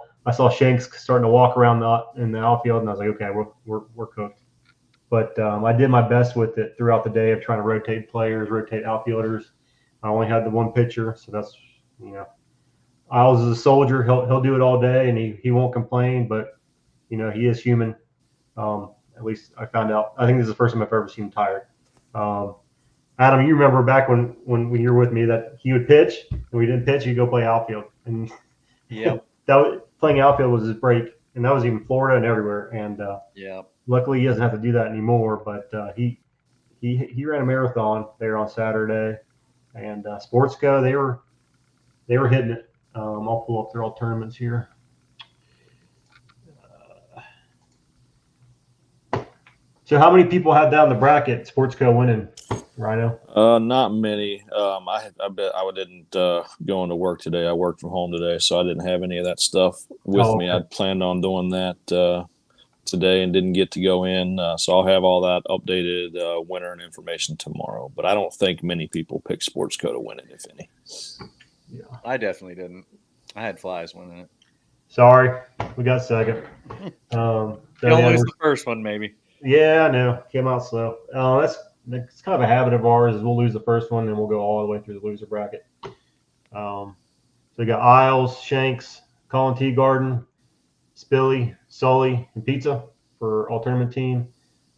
Shanks starting to walk around in the outfield, and I was like, okay, we're cooked. But I did my best with it throughout the day of trying to rotate players, rotate outfielders. I only had the one pitcher, so that's, Isles is a soldier. He'll do it all day, and he won't complain. But he is human. At least I found out. I think this is the first time I've ever seen him tired. Adam, you remember back when you were with me that he would pitch, and we didn't pitch, he'd go play outfield. And yeah, playing outfield was his break, and that was even Florida and everywhere. And luckily he doesn't have to do that anymore. But he ran a marathon there on Saturday, and Sportsco they were hitting it. I'll pull up their all tournaments here. So how many people had down the bracket Sportsco winning, Rhino? Not many. I bet I didn't go into work today. I worked from home today, so I didn't have any of that stuff with me. I'd planned on doing that today and didn't get to go in. So I'll have all that updated winner and information tomorrow. But I don't think many people pick Sportsco to win it, if any. Yeah, I definitely didn't. I had Flies winning it. Sorry, we got second. You'll lose the first one, maybe. Yeah, I know. Came out slow. That's kind of a habit of ours. Is we'll lose the first one, and we'll go all the way through the loser bracket. So we got Isles, Shanks, Colin Teagarden, Spilly, Sully, and Pizza for all tournament team.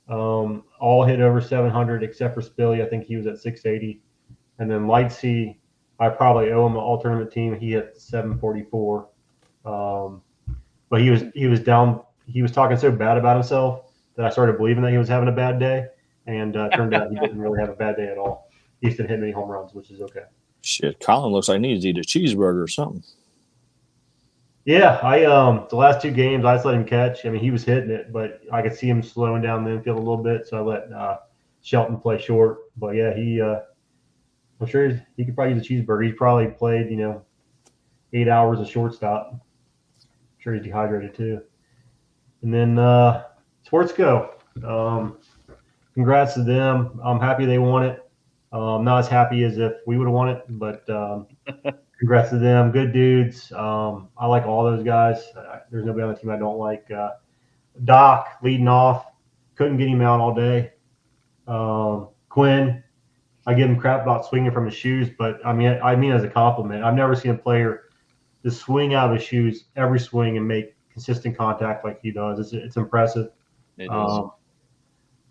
All hit over 700 except for Spilly. I think he was at 680. And then Lightsey, I probably owe him an all tournament team. He hit 744. But he was down. He was talking so bad about himself that I started believing that he was having a bad day, and turned out he didn't really have a bad day at all. He just didn't hit many home runs, which is okay. Shit, Colin looks like he needs to eat a cheeseburger or something. Yeah, the last 2 games I just let him catch. I mean, he was hitting it, but I could see him slowing down the infield a little bit, so I let Shelton play short. But yeah, I'm sure he could probably use a cheeseburger. He's probably played 8 hours of shortstop. I'm sure he's dehydrated too. And then Sportsco, congrats to them. I'm happy they won it. I'm not as happy as if we would have won it, but Congrats to them. Good dudes. I like all those guys. There's nobody on the team I don't like. Doc leading off. Couldn't get him out all day. Quinn, I give him crap about swinging from his shoes, but I mean as a compliment. I've never seen a player just swing out of his shoes every swing and make consistent contact like he does. It's impressive. It is.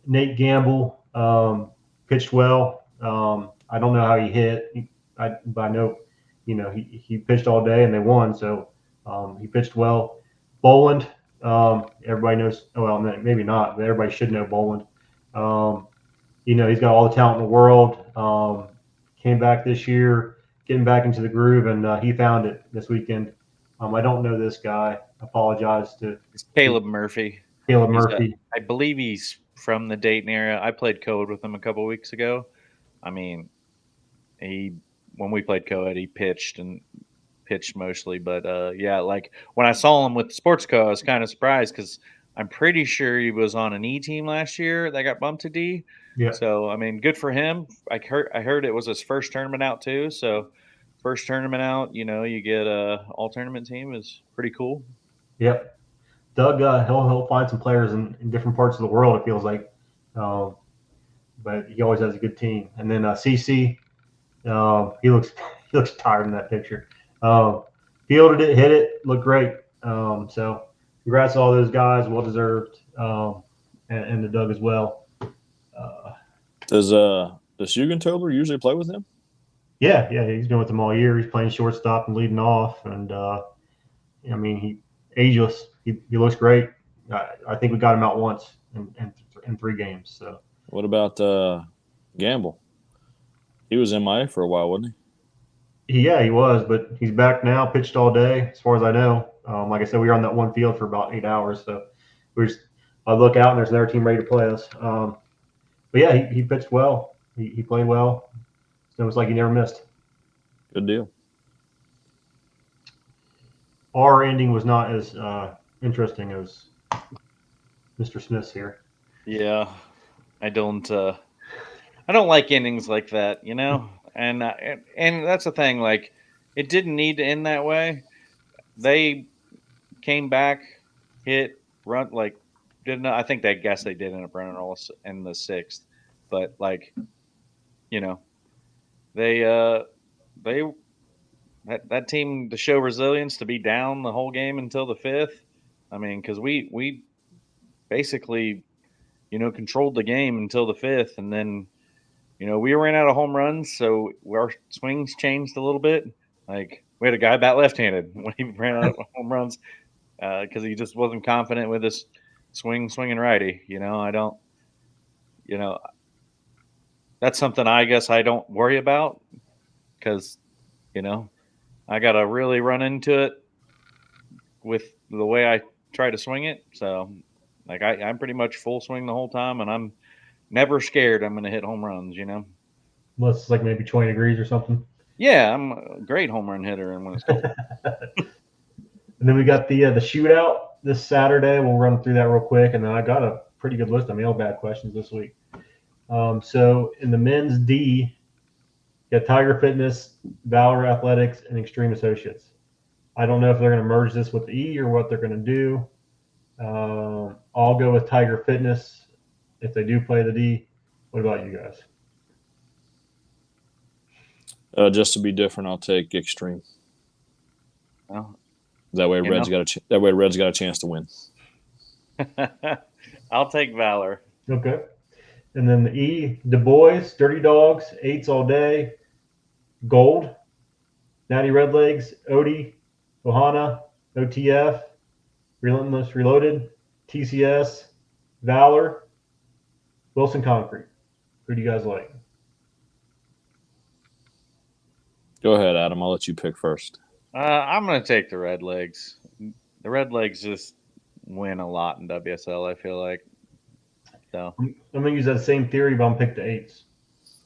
Nate Gamble pitched well. I don't know how he hit, but I know, he pitched all day and they won, so he pitched well. Boland, everybody knows. Well, maybe not, but everybody should know Boland. He's got all the talent in the world. Came back this year, getting back into the groove, and he found it this weekend. I don't know this guy. Apologize to It's Caleb Murphy. I believe he's from the Dayton area. I played co-ed with him a couple weeks ago. I mean, when we played co-ed, he pitched mostly. But yeah, like when I saw him with the sports co, I was kind of surprised because I'm pretty sure he was on an E team last year that got bumped to D. Yeah. So I mean, good for him. I heard it was his first tournament out too. So first tournament out, you get a all tournament team is pretty cool. Yep. Doug, he'll find some players in different parts of the world, it feels like. But he always has a good team. And then CC, he looks tired in that picture. Fielded it, hit it, looked great. So congrats to all those guys, well deserved, and to Doug as well. Does Hugentobler usually play with him? Yeah, he's been with them all year. He's playing shortstop and leading off, and he ageless. He looks great. I think we got him out once in 3 games. So what about Gamble? He was MIA for a while, wasn't he? Yeah, he was, but he's back now. Pitched all day, as far as I know. Like I said, we were on that one field for about 8 hours. So I look out and there's another team ready to play us. But yeah, he pitched well. He played well. It was like he never missed. Good deal. Our ending was not as interesting as Mr. Smith's here. Yeah, I don't like endings like that, and that's the thing. Like, it didn't need to end that way. They came back, hit, run, like didn't. I think they guess they did end up running all in the 6th, but like, that team to show resilience, to be down the whole game until the 5th. I mean, because we basically, controlled the game until the 5th, and then, we ran out of home runs, so our swings changed a little bit. Like, we had a guy bat left-handed when he ran out of home runs because he just wasn't confident with his swinging righty. I don't. That's something I guess I don't worry about because, I got to really run into it with the way I try to swing it. So, like, I'm pretty much full swing the whole time, and I'm never scared I'm going to hit home runs, Unless it's like maybe 20 degrees or something. Yeah, I'm a great home run hitter, and when it's cold. And then we got the shootout this Saturday. We'll run through that real quick, and then I got a pretty good list of mailbag questions this week. So in the men's D, you got Tiger Fitness, Valor Athletics, and Extreme Associates. I don't know if they're going to merge this with the E or what they're going to do. I'll go with Tiger Fitness if they do play the D. What about you guys? Just to be different, I'll take Extreme. Well, that way, Red's got a chance to win. I'll take Valor. Okay. And then the E, Du Bois, Dirty Dogs, 8s all day, Gold, Natty Redlegs, Odie, Ohana, OTF, Relentless Reloaded, TCS, Valor, Wilson Concrete. Who do you guys like? Go ahead, Adam. I'll let you pick first. I'm going to take the Redlegs. The Redlegs just win a lot in WSL, I feel like. So I'm going to use that same theory, but I'm pick the 8s.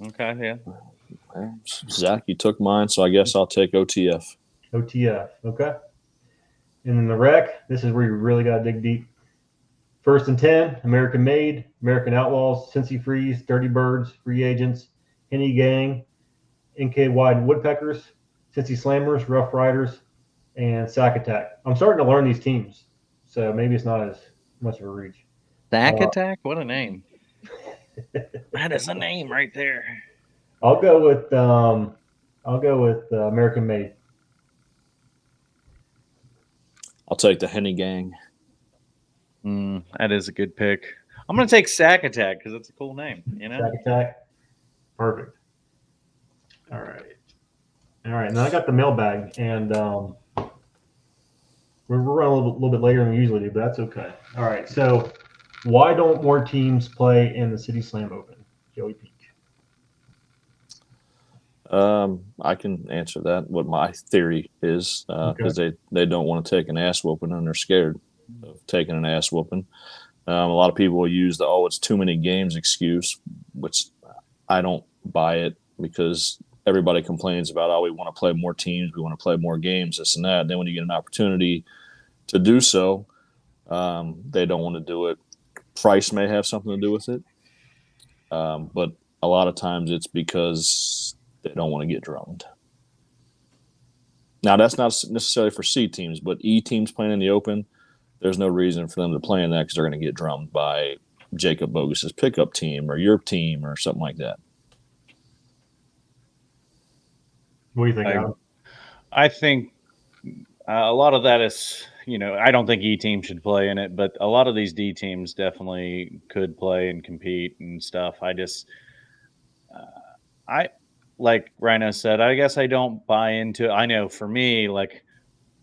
Okay, yeah. Zach, you took mine, so I guess I'll take OTF. OTF, okay. And then the rec, this is where you really got to dig deep. 1st and 10, American Made, American Outlaws, Cincy Freeze, Dirty Birds, Free Agents, Henny Gang, NK Wide Woodpeckers, Cincy Slammers, Rough Riders, and Sack Attack. I'm starting to learn these teams, so maybe it's not as much of a reach. Sack Attack? What a name. That is a name right there. I'll go with American Made. I'll take the Henny Gang. That is a good pick. I'm going to take Sack Attack because it's a cool name. Sack Attack. Perfect. All right. And I got the mailbag, and we're running a little bit later than we usually do, but that's okay. All right. So, why don't more teams play in the City Slam Open? Joey Peak. I can answer that. What my theory is, because they don't want to take an ass whooping and they're scared of taking an ass whooping. A lot of people will use the it's too many games excuse, which I don't buy it, because everybody complains about, we want to play more teams, we want to play more games, this and that. And then when you get an opportunity to do so, they don't want to do it. Price may have something to do with it, but a lot of times it's because they don't want to get drummed. Now, that's not necessarily for C teams, but E teams playing in the Open, there's no reason for them to play in that because they're going to get drummed by Jacob Bogus's pickup team or your team or something like that. What do you think, Adam? I think a lot of that is, I don't think E team should play in it, but a lot of these D teams definitely could play and compete and stuff. Like Rhino said, I guess I don't buy into it. I know for me, like,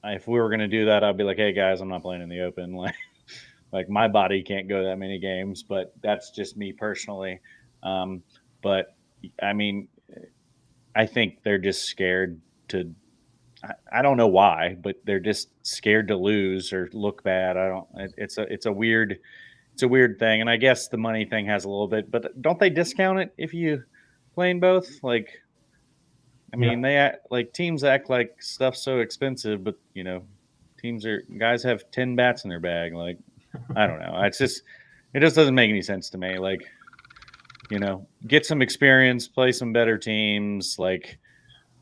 if we were going to do that, I'd be like, hey guys, I'm not playing in the Open. Like my body can't go that many games, but that's just me personally. But I mean, I think they're just scared to, I don't know why, but they're just scared to lose or look bad. It's a weird thing. And I guess the money thing has a little bit, but don't they discount it if you play in both? Like, I mean, teams act like stuff's so expensive, but guys have 10 bats in their bag. Like, I don't know. It just doesn't make any sense to me. Like, get some experience, play some better teams. Like,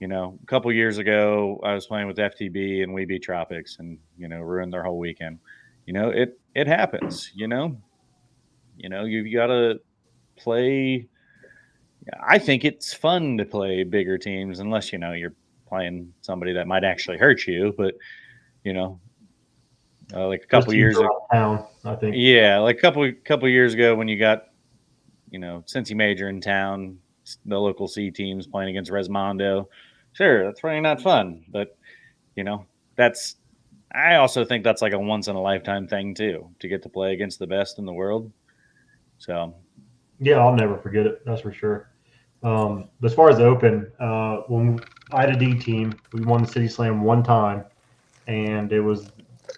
a couple years ago, I was playing with FTB and we beat Tropics and, ruined their whole weekend. It happens, you got to play. I think it's fun to play bigger teams unless, you're playing somebody that might actually hurt you. But, like a couple years ago, I think. Yeah, like a couple years ago when you got, Cincy Major in town, the local C teams playing against Resmondo. Sure, that's really not fun. But, I also think that's like a once in a lifetime thing too, to get to play against the best in the world. So. Yeah, I'll never forget it. That's for sure. As far as the Open, when I had a D team, we won the City Slam one time, and it was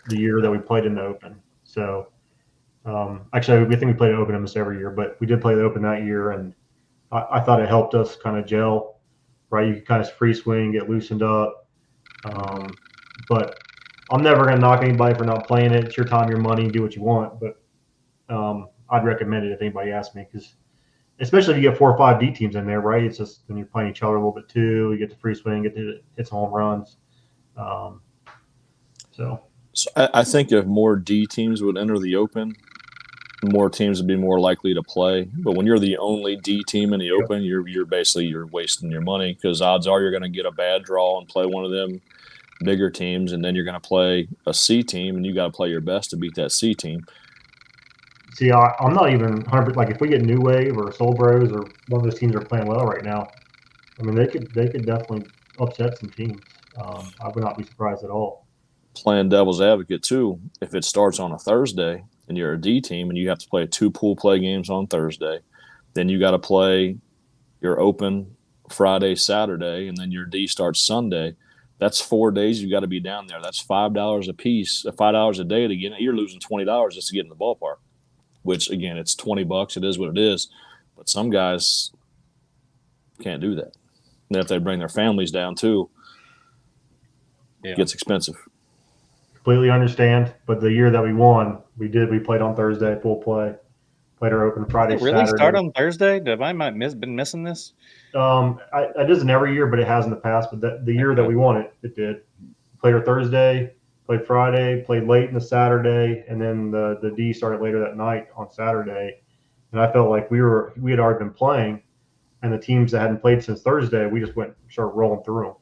the year that we played in the Open. So, actually, we think we played the Open almost every year, but we did play the Open that year, and I thought it helped us kind of gel, right? You could kind of free swing, get loosened up. But I'm never going to knock anybody for not playing it. It's your time, your money, do what you want. But I'd recommend it if anybody asks me, because especially if you get 4 or 5 D teams in there, right? It's just when you're playing each other a little bit too. You get the free swing, get to hit some home runs. So I think if more D teams would enter the Open, more teams would be more likely to play. But when you're the only D team in the Open, you're basically wasting your money, because odds are you're going to get a bad draw and play one of them bigger teams, and then you're going to play a C team, and you got to play your best to beat that C team. See, I'm not even 100%. Like, if we get New Wave or Soul Bros or one of those teams are playing well right now, I mean, they could definitely upset some teams. I would not be surprised at all. Playing devil's advocate too, if it starts on a Thursday and you're a D team and you have to play 2 pool play games on Thursday, then you got to play your Open Friday, Saturday, and then your D starts Sunday. That's 4 days you got to be down there. That's $5 a piece, $5 a day to get in. You're losing $20 just to get in the ballpark. Which, again, it's $20. It is what it is. But some guys can't do that. And if they bring their families down too, it gets expensive. Completely understand. But the year that we won, we played on Thursday, full play. Played our open Friday, Did it really Saturday. start on Thursday? Have I been missing this? It doesn't every year, but it has in the past. But the year that we won it did. Played our Thursday, played Friday, played late in the Saturday, and then the D started later that night on Saturday. And I felt like we had already been playing, and the teams that hadn't played since Thursday, we just started rolling through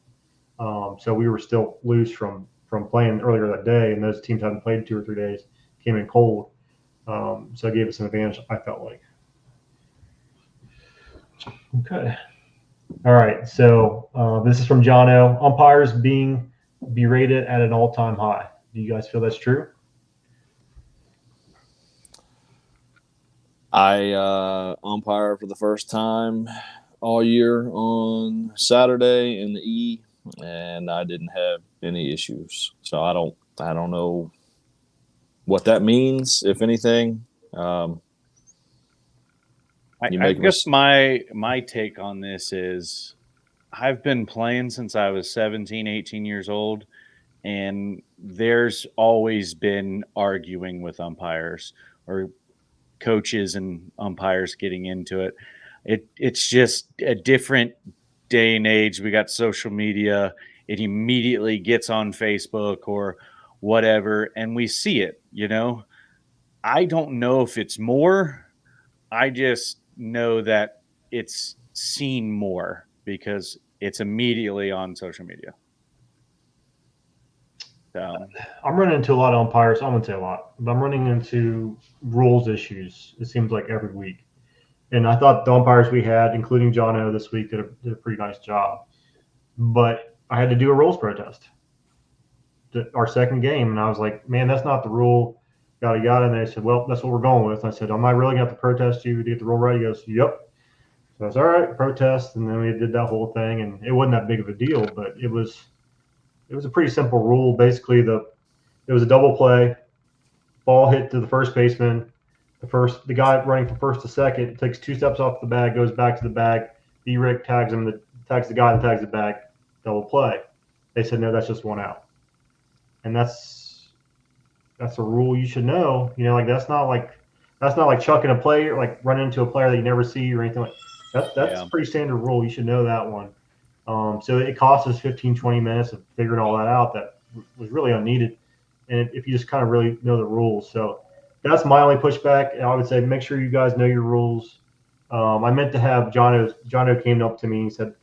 them. So we were still loose from playing earlier that day, and those teams hadn't played 2 or 3 days, came in cold. So it gave us an advantage, I felt like. Okay. All right. So this is from Jono. Umpires being berated at an all-time high. Do you guys feel that's true? I umpire for the first time all year on Saturday in the E, and I didn't have any issues. So I don't know what that means, if anything. I guess my take on this is I've been playing since I was 17, 18 years old, and there's always been arguing with umpires or coaches and umpires getting into it. It's just a different day and age. We got social media. It immediately gets on Facebook or whatever, and we see it, I don't know if it's more. I just know that it's seen more because it's immediately on social media. So I'm running into a lot of umpires. I wouldn't say a lot, but I'm running into rules issues. It seems like every week. And I thought the umpires we had, including Jono this week, did a pretty nice job. But I had to do a rules protest. Our second game, and I was like, man, that's not the rule, yada, yada. And they said, well, that's what we're going with. And I said, am I really going to have to protest you to get the rule right? He goes, yep. So I was all right, protest. And then we did that whole thing. And it wasn't that big of a deal, but it was a pretty simple rule. Basically, it was a double play, ball hit to the first baseman. The guy running from first to second takes 2 steps off the bag, goes back to the bag. B-Rick tags the guy and tags the bag, double play. They said, no, that's just 1 out. And that's a rule you should know. Like that's not like chucking a player, like running into a player that you never see or anything like that. That's a pretty standard rule. You should know that one. So it cost us 15, 20 minutes of figuring all that out. That was really unneeded. And if you just kind of really know the rules. So that's my only pushback. I would say make sure you guys know your rules. I meant to have Jono came up to me and said,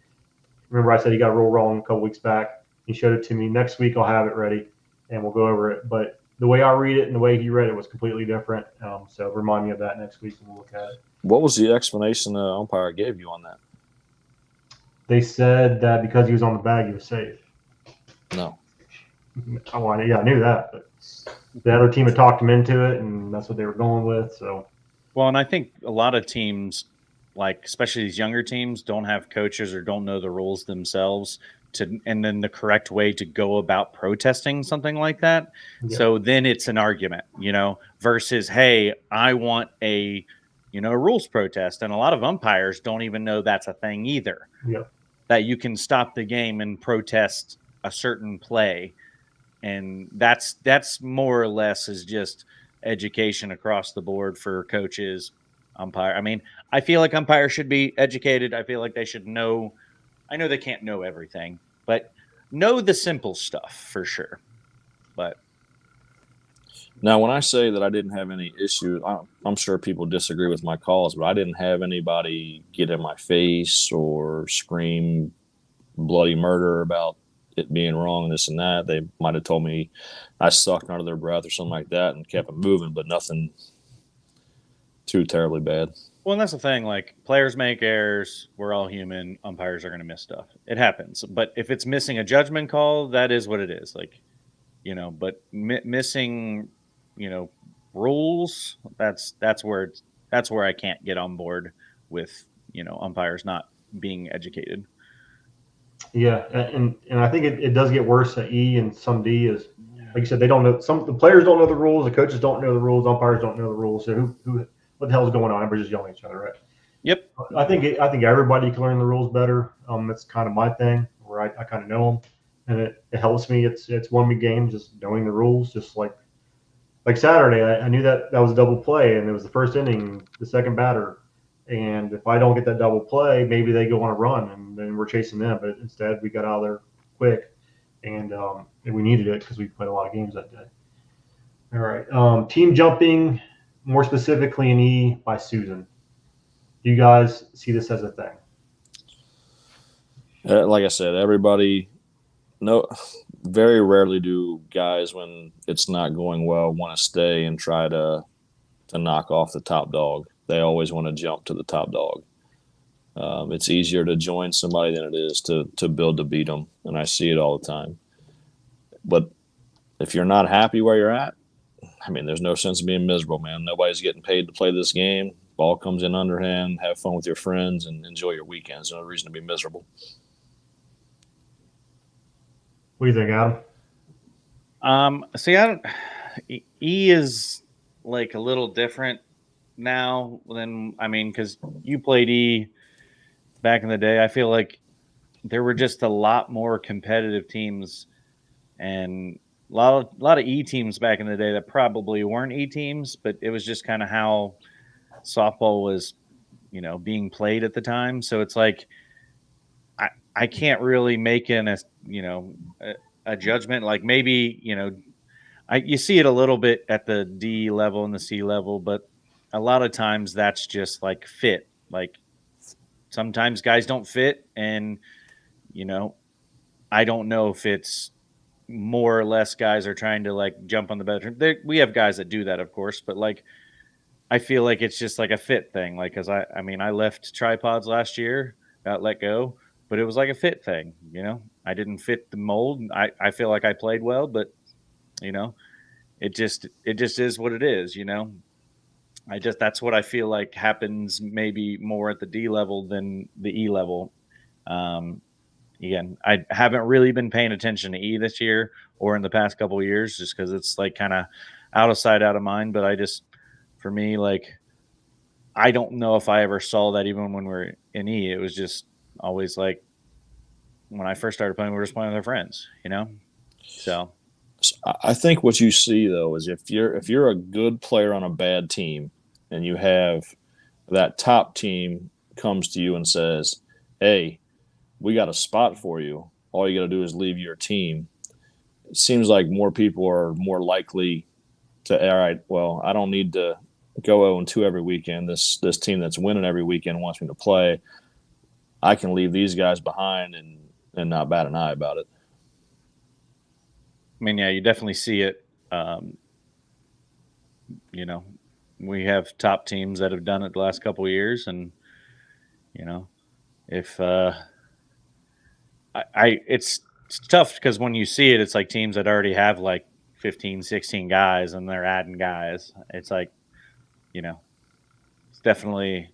remember I said he got a rule wrong a couple weeks back. He showed it to me. Next week I'll have it ready and we'll go over it. But the way I read it and the way he read it was completely different. So remind me of that next week and we'll look at it. What was the explanation the umpire gave you on that? They said that because he was on the bag, he was safe. No. Oh, I knew that. But the other team had talked him into it, and that's what they were going with. So, well, and I think a lot of teams, like especially these younger teams, don't have coaches or don't know the rules themselves and then the correct way to go about protesting something like that. Yeah. So then it's an argument, versus, hey, I want a rules protest. And a lot of umpires don't even know that's a thing either. Yeah. That you can stop the game and protest a certain play. And that's more or less is just education across the board for coaches, umpire. I mean, I feel like umpires should be educated. I feel like they should know. I know they can't know everything, but know the simple stuff for sure. But now, when I say that I didn't have any issues, I'm sure people disagree with my calls, but I didn't have anybody get in my face or scream bloody murder about it being wrong and this and that. They might have told me I sucked under their breath or something like that and kept it moving, but nothing too terribly bad. Well, and that's the thing. Like, players make errors. We're all human. Umpires are going to miss stuff. It happens. But if it's missing a judgment call, that is what it is. Like, but missing, rules, that's where I can't get on board with, umpires not being educated. Yeah, and I think it does get worse at E and some D is, like you said, they don't know. The players don't know the rules, the coaches don't know the rules, umpires don't know the rules. So what the hell is going on? Everybody's just yelling at each other, right? Yep. I think everybody can learn the rules better. That's kind of my thing, where I kind of know them, and it helps me. It's 1 week game, just knowing the rules, just like like Saturday, I knew that was a double play, and it was the first inning, the second batter. And if I don't get that double play, maybe they go on a run, and then we're chasing them. But instead, we got out of there quick, and we needed it because we played a lot of games that day. All right, team jumping, more specifically in E by Susan. Do you guys see this as a thing? Like I said, everybody very rarely do guys, when it's not going well, want to stay and try to knock off the top dog. They always want to jump to the top dog. It's easier to join somebody than it is to build to beat them, and I see it all the time. But if you're not happy where you're at, I mean, there's no sense in being miserable, man. Nobody's getting paid to play this game. Ball comes in underhand. Have fun with your friends and enjoy your weekends. There's no reason to be miserable. What do you think, Adam? See, I don't. E is like a little different now than, I mean, because you played E back in the day. I feel like there were just a lot more competitive teams, and a lot of E teams back in the day that probably weren't E teams, but it was just kind of how softball was, being played at the time. So it's like I can't really make a judgment. Like maybe, you see it a little bit at the D level and the C level, but a lot of times that's just like fit. Like sometimes guys don't fit, and I don't know if it's more or less guys are trying to like jump on the better. We have guys that do that, of course, but like I feel like it's just like a fit thing. Like, cause I mean, I left tripods last year, got let go, but it was like a fit thing. I didn't fit the mold. I feel like I played well, but it just is what it is. That's what I feel like happens maybe more at the D level than the E level. Again, I haven't really been paying attention to E this year or in the past couple of years, just because it's like kind of out of sight, out of mind. But for me, like, I don't know if I ever saw that even when we were in E. It was just always like when I first started playing, we were just playing with our friends, So I think what you see though is if you're a good player on a bad team, and you have that top team comes to you and says, "Hey, we got a spot for you. All you got to do is leave your team." It seems like more people are more likely to, all right, well, I don't need to go 0-2 every weekend. This team that's winning every weekend wants me to play. I can leave these guys behind and not bat an eye about it. I mean, yeah, you definitely see it. We have top teams that have done it the last couple of years, and if it's tough because when you see it, it's like teams that already have like 15, 16 guys, and they're adding guys. It's like, it's definitely,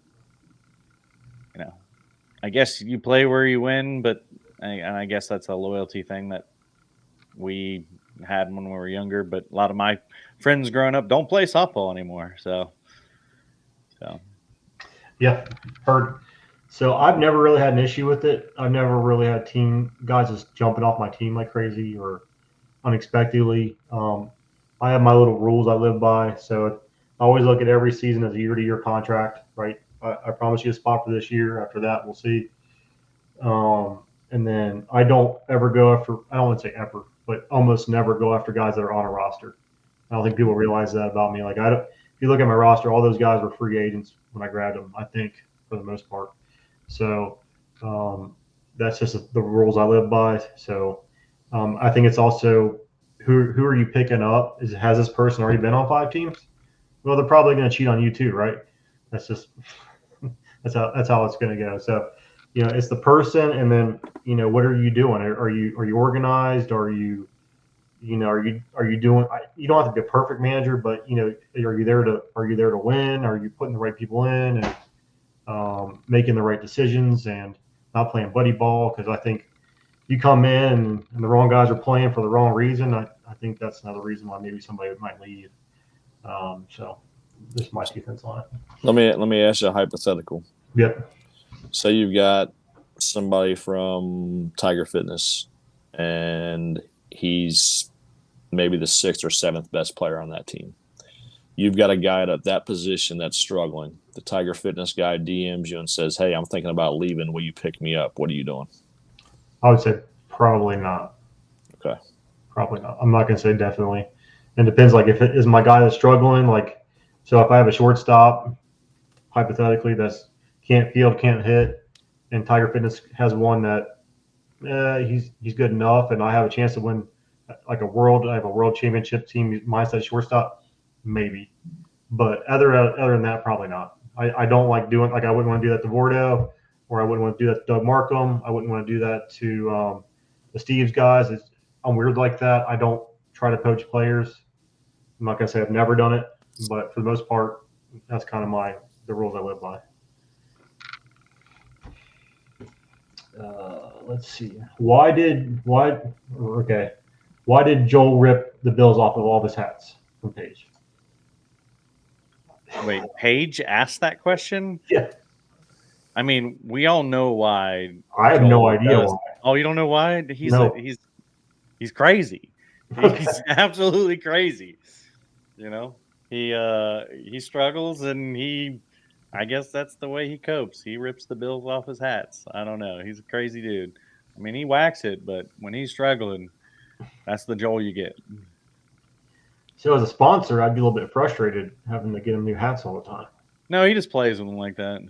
I guess you play where you win, but I guess that's a loyalty thing that we had when we were younger. But a lot of my friends growing up don't play softball anymore. So yeah, heard. So I've never really had an issue with it. I've never really had team guys just jumping off my team like crazy or unexpectedly. I have my little rules I live by. So I always look at every season as a year-to-year contract, right? I promise you a spot for this year. After that, we'll see. And then I don't ever go after, I don't want to say ever, but almost never go after guys that are on a roster. I don't think people realize that about me. Like, if you look at my roster, all those guys were free agents when I grabbed them, I think, for the most part. So that's just the rules I live by. So I think it's also who are you picking up? Has this person already been on 5 teams? Well, they're probably going to cheat on you too, right? That's just that's how it's going to go. So it's the person, and then what are you doing? Are you organized? Are you doing? You don't have to be a perfect manager, but are you there to win? Are you putting the right people in and making the right decisions and not playing buddy ball? Because I think you come in and the wrong guys are playing for the wrong reason. I think that's another reason why maybe somebody might leave. So this is my 2 cents on it. Let me ask you a hypothetical. Yep. Say you've got somebody from Tiger Fitness, and he's maybe the 6th or 7th best player on that team. You've got a guy at that position that's struggling. The Tiger Fitness guy DMs you and says, hey, I'm thinking about leaving. Will you pick me up? What are you doing? I would say probably not. Okay. Probably not. I'm not going to say definitely. It depends. Like if it is my guy that's struggling, like, so if I have a shortstop, hypothetically, that's can't field, can't hit, and Tiger Fitness has one that he's good enough, and I have a chance to win like I have a world championship team, mindset shortstop, maybe. But other than that, probably not. I don't like doing, like, I wouldn't want to do that to Vordo, or I wouldn't want to do that to Doug Markham. I wouldn't want to do that to the Steve's guys. I'm weird like that. I don't try to poach players. I'm not gonna say I've never done it, but for the most part, that's kind of the rules I live by. Let's see. Why did Joel rip the Bills off of all of his hats from Paige? Wait, Paige asked that question? Yeah. I mean, we all know why. I have no idea why. Oh, you don't know why? He's crazy. Okay. He's absolutely crazy. You know, he struggles, and I guess that's the way he copes. He rips the Bills off his hats. I don't know. He's a crazy dude. I mean, he whacks it, but when he's struggling, that's the Joel you get. So as a sponsor, I'd be a little bit frustrated having to get him new hats all the time. No, he just plays with them like that.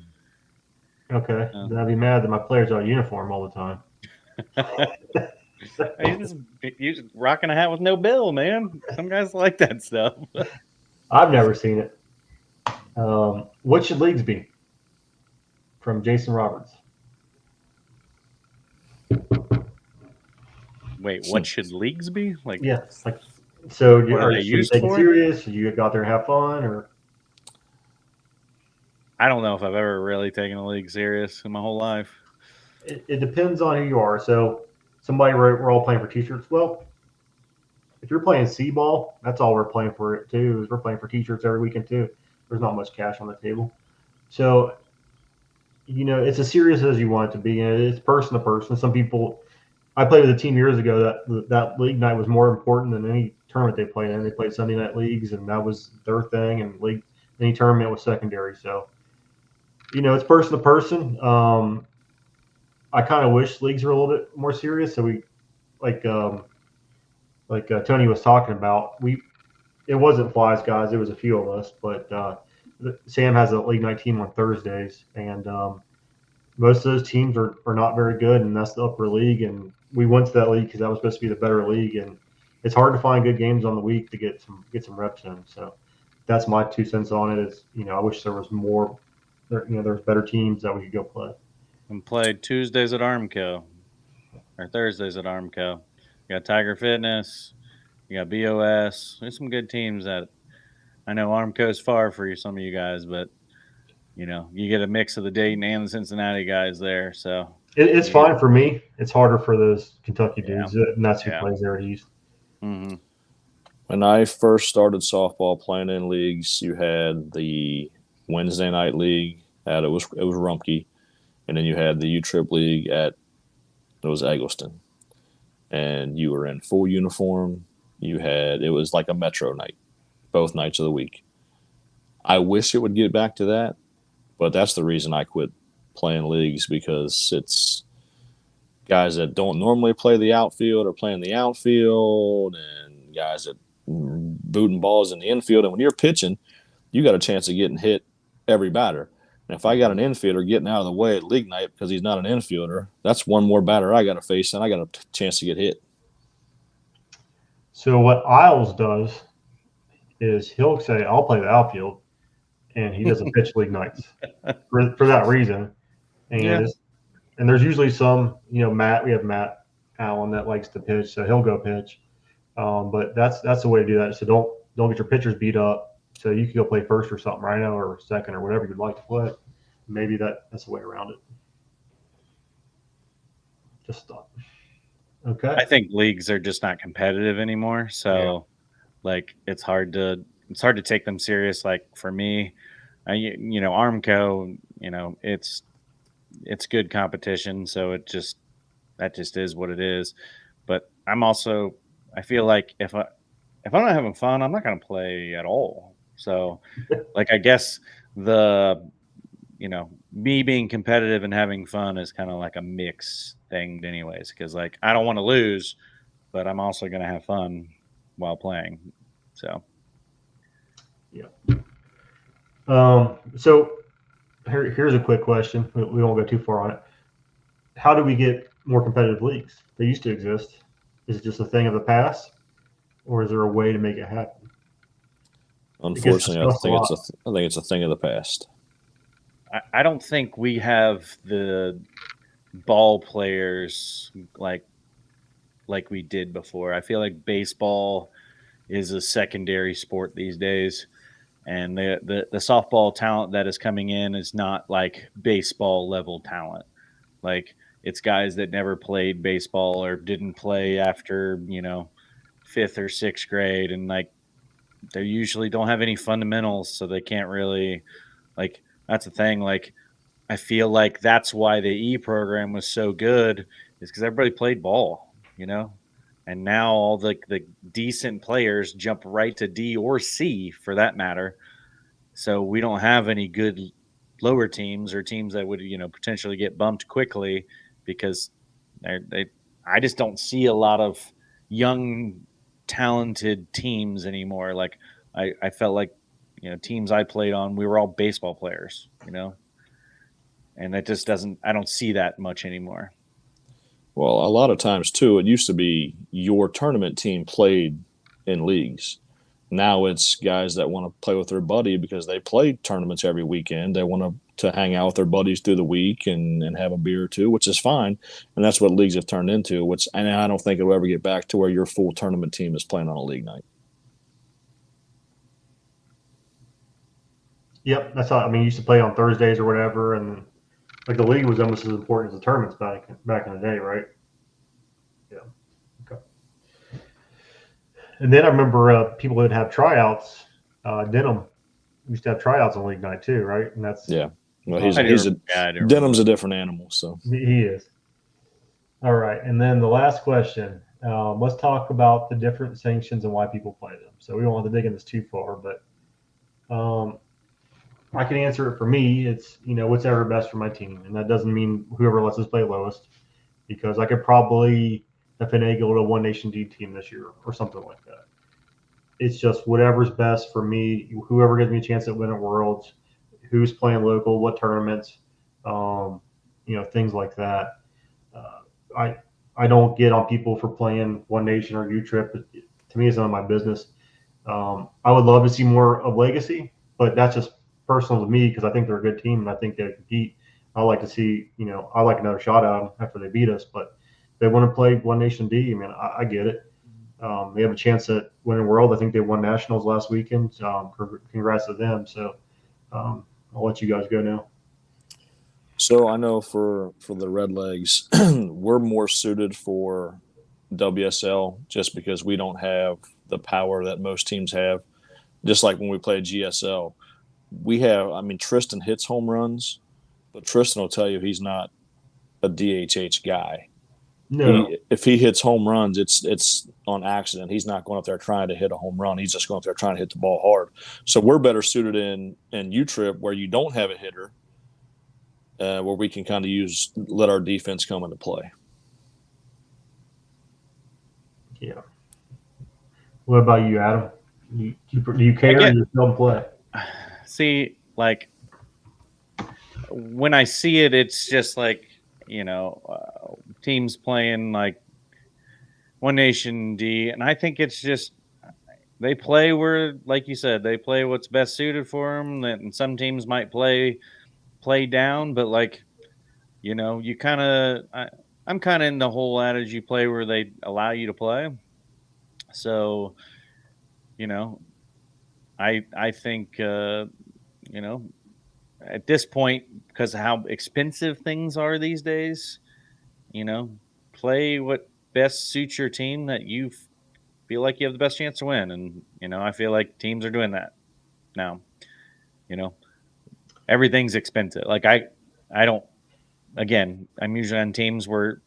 Okay. Then I'd be mad that my players are out of uniform all the time. He's just rocking a hat with no bill, man. Some guys like that stuff. I've never seen it. What should leagues be? From Jason Roberts. Wait, what should leagues be? Like, yeah, like, so are they you used take it for? serious? Should you go out there and have fun, or? I don't know if I've ever really taken a league serious in my whole life. It depends on who you are. So we're all playing for t-shirts. Well, if you're playing C-ball, that's all we're playing for it too. Is we're playing for t-shirts every weekend too. There's not much cash on the table. So, it's as serious as you want it to be, and it's person to person. Some people, I played with a team years ago that league night was more important than any tournament they played in. They played Sunday night leagues, and that was their thing, and any tournament was secondary. So, it's person to person. I kind of wish leagues were a little bit more serious. So we, like Tony was talking about, it wasn't flies guys. It was a few of us, but Sam has a league night team on Thursdays, and most of those teams are not very good, and that's the upper league. And we went to that league because that was supposed to be the better league, and it's hard to find good games on the week to get some reps in. So that's my 2 cents on it. Is I wish there was more. There's better teams that we could go play. And played Tuesdays at Armco or Thursdays at Armco. You got Tiger Fitness, you got BOS. There's some good teams that I know Armco's far for some of you guys, but you get a mix of the Dayton and the Cincinnati guys there. So it's fine for me. It's harder for those Kentucky dudes, and that's who Yeah. plays there at East. Mm-hmm. When I first started softball playing in leagues, you had the Wednesday night league it was Rumpke, and then you had the U-Trip league it was Eggleston, and you were in full uniform. It was like a metro night, both nights of the week. I wish it would get back to that, but that's the reason I quit playing leagues, because it's guys that don't normally play the outfield are playing the outfield, and guys that booting balls in the infield. And when you're pitching, you got a chance of getting hit every batter. And if I got an infielder getting out of the way at league night because he's not an infielder, that's one more batter I got to face, and I got a chance to get hit. So what Isles does is he'll say, I'll play the outfield, and he doesn't pitch league nights for that reason. And and there's usually some, we have Matt Allen that likes to pitch, so he'll go pitch. But that's the way to do that. So don't get your pitchers beat up. So you can go play first or something right now, or second, or whatever you'd like to play. Maybe that's the way around it. Just thought. Okay. I think leagues are just not competitive anymore. So it's hard to take them serious. Like for me, Armco, it's good competition. So that just is what it is. But I feel like if if I'm not having fun, I'm not going to play at all. So, like, I guess me being competitive and having fun is kind of like a mix thing, anyways. Because like, I don't want to lose, but I'm also going to have fun while playing. So, yeah. So here's a quick question. We won't go too far on it. How do we get more competitive leagues? They used to exist. Is it just a thing of the past, or is there a way to make it happen? Unfortunately, I think it's a thing of the past. I don't think we have the ball players like we did before. I feel like baseball is a secondary sport these days, and the softball talent that is coming in is not like baseball level talent. Like, it's guys that never played baseball or didn't play after 5th or 6th grade, and like they usually don't have any fundamentals, so they can't really like. That's the thing. Like, I feel like that's why the E program was so good, is because everybody played ball, and now all the decent players jump right to D or C for that matter. So we don't have any good lower teams or teams that would potentially get bumped quickly, because I just don't see a lot of young talented teams anymore. Like, I felt like teams I played on, we were all baseball players, and that just doesn't, I don't see that much anymore. Well, a lot of times too, it used to be your tournament team played in leagues. Now it's guys that want to play with their buddy because they play tournaments every weekend. They want to hang out with their buddies through the week and have a beer or two, which is fine. And that's what leagues have turned into, and I don't think it'll ever get back to where your full tournament team is playing on a league night. Yep, that's how. I mean, you used to play on Thursdays or whatever, and like the league was almost as important as the tournaments back in the day, right? Yeah. Okay. And then I remember people would have tryouts. Denham used to have tryouts on league night too, right? And that's yeah. Well, Denham's a different animal, so he is. All right, and then the last question. Let's talk about the different sanctions and why people play them. So we don't want to dig into this too far, but I can answer it for me. It's what's ever best for my team, and that doesn't mean whoever lets us play lowest, because I could probably finagle a One Nation D team this year or something like that. It's just whatever's best for me. Whoever gives me a chance at winning Worlds, who's playing local, what tournaments, things like that. I don't get on people for playing One Nation or U Trip. To me, it's none of my business. I would love to see more of Legacy, but that's just personal to me because I think they're a good team and I think they compete. I like to see, I like another shot at them after they beat us, but they want to play One Nation D. I mean, I get it. They have a chance at winning World. I think they won Nationals last weekend. Congrats to them. So I'll let you guys go now. So I know for the Redlegs, we're more suited for WSL just because we don't have the power that most teams have. Just like when we play GSL, Tristan hits home runs, but Tristan will tell you he's not a DHH guy. No. If he hits home runs, it's on accident. He's not going up there trying to hit a home run. He's just going up there trying to hit the ball hard. So we're better suited in U-Trip where you don't have a hitter, where we can kind of let our defense come into play. Yeah. What about you, Adam? Do you care or you just don't play? See, like when I see it, it's just like, teams playing like One Nation D. And I think it's just, they play where, like you said, they play what's best suited for them. And some teams might play down, but like, you kind of, I'm kind of in the whole adage you play where they allow you to play. So, I think, at this point, because of how expensive things are these days, play what best suits your team that you feel like you have the best chance to win. And, I feel like teams are doing that now. Everything's expensive. Like I don't, again, I'm usually on teams where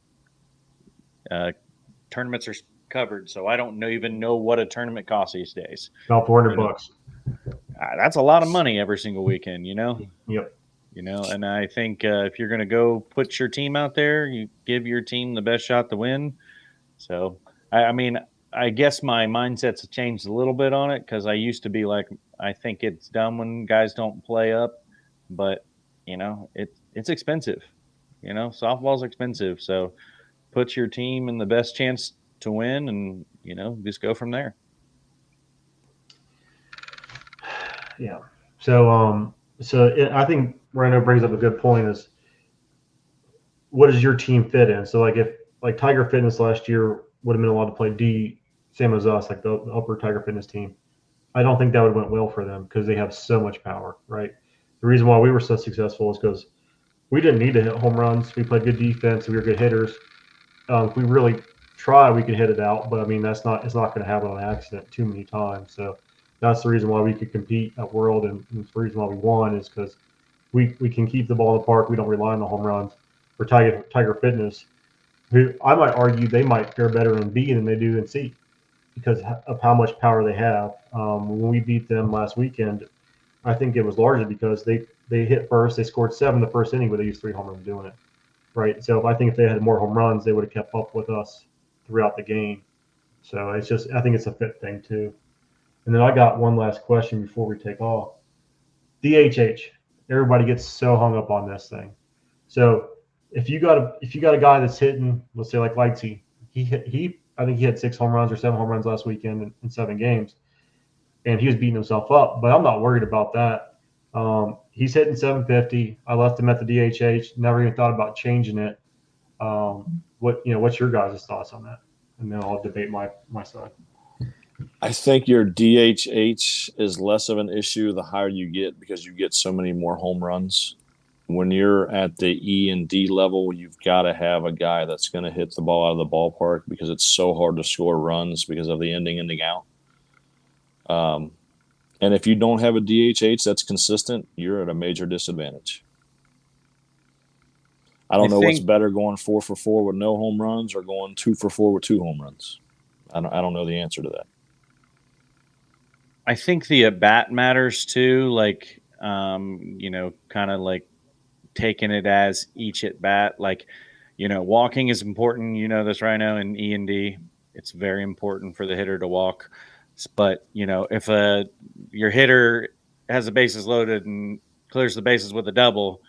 tournaments are covered. So I don't even know what a tournament costs these days. About $400. That's a lot of money every single weekend, Yep. And I think if you're going to go put your team out there, you give your team the best shot to win. So, I mean, I guess my mindset's changed a little bit on it because I used to be like, I think it's dumb when guys don't play up, but it's expensive. Softball's expensive. So put your team in the best chance to win and, just go from there. Yeah. So, I think Rhino brings up a good point is what does your team fit in? So if Tiger Fitness last year would have been allowed to play D, same as us, like the upper Tiger Fitness team, I don't think that would have went well for them because they have so much power, right? The reason why we were so successful is because we didn't need to hit home runs. We played good defense. We were good hitters. If we really try, we could hit it out, but I mean it's not going to happen on accident too many times. So that's the reason why we could compete at World, and the reason why we won is because we can keep the ball in the park. We don't rely on the home runs. For Tiger Fitness, who I might argue they might fare better in B than they do in C because of how much power they have. When we beat them last weekend, I think it was largely because they hit first. They scored 7 the first inning, but they used 3 home runs doing it. Right. So I think if they had more home runs, they would have kept up with us throughout the game. So I think it's a fit thing too. And then I got one last question before we take off. DHH. Everybody gets so hung up on this thing. So if you got a guy that's hitting, let's say like Lightsey, I think he had 6 home runs or 7 home runs last weekend in 7 games, and he was beating himself up. But I'm not worried about that. He's hitting 750. I left him at the DHH. Never even thought about changing it. What's your guys' thoughts on that? And then I'll debate my side. I think your DHH is less of an issue the higher you get because you get so many more home runs. When you're at the E and D level, you've got to have a guy that's going to hit the ball out of the ballpark because it's so hard to score runs because of the ending out. And if you don't have a DHH that's consistent, you're at a major disadvantage. I don't know what's better, going 4 for 4 with no home runs or going 2 for 4 with 2 home runs. I don't know the answer to that. I think the at-bat matters too, kind of like taking it as each at-bat. Walking is important, this right now in E and D. It's very important for the hitter to walk. But, if your hitter has the bases loaded and clears the bases with a double,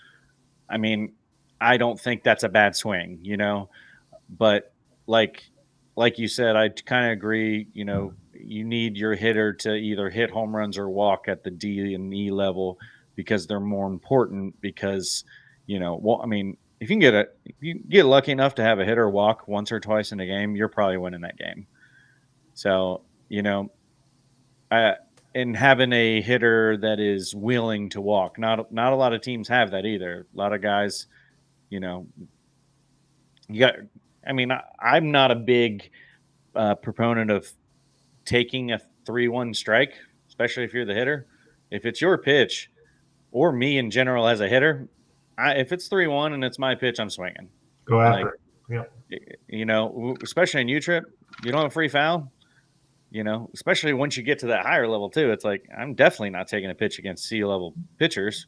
I mean, I don't think that's a bad swing, But like you said, I kind of agree, you need your hitter to either hit home runs or walk at the D and E level because they're more important because, if you get lucky enough to have a hitter walk once or twice in a game, you're probably winning that game. So, and having a hitter that is willing to walk, not a lot of teams have that either. A lot of guys, I'm not a big proponent of taking a 3-1 strike, especially if you're the hitter. If it's your pitch, or me in general as a hitter, if it's 3-1 and it's my pitch, I'm swinging. Go after it. Yeah. Especially in U-Trip, you don't have a free foul. Especially once you get to that higher level too, it's like I'm definitely not taking a pitch against C-level pitchers,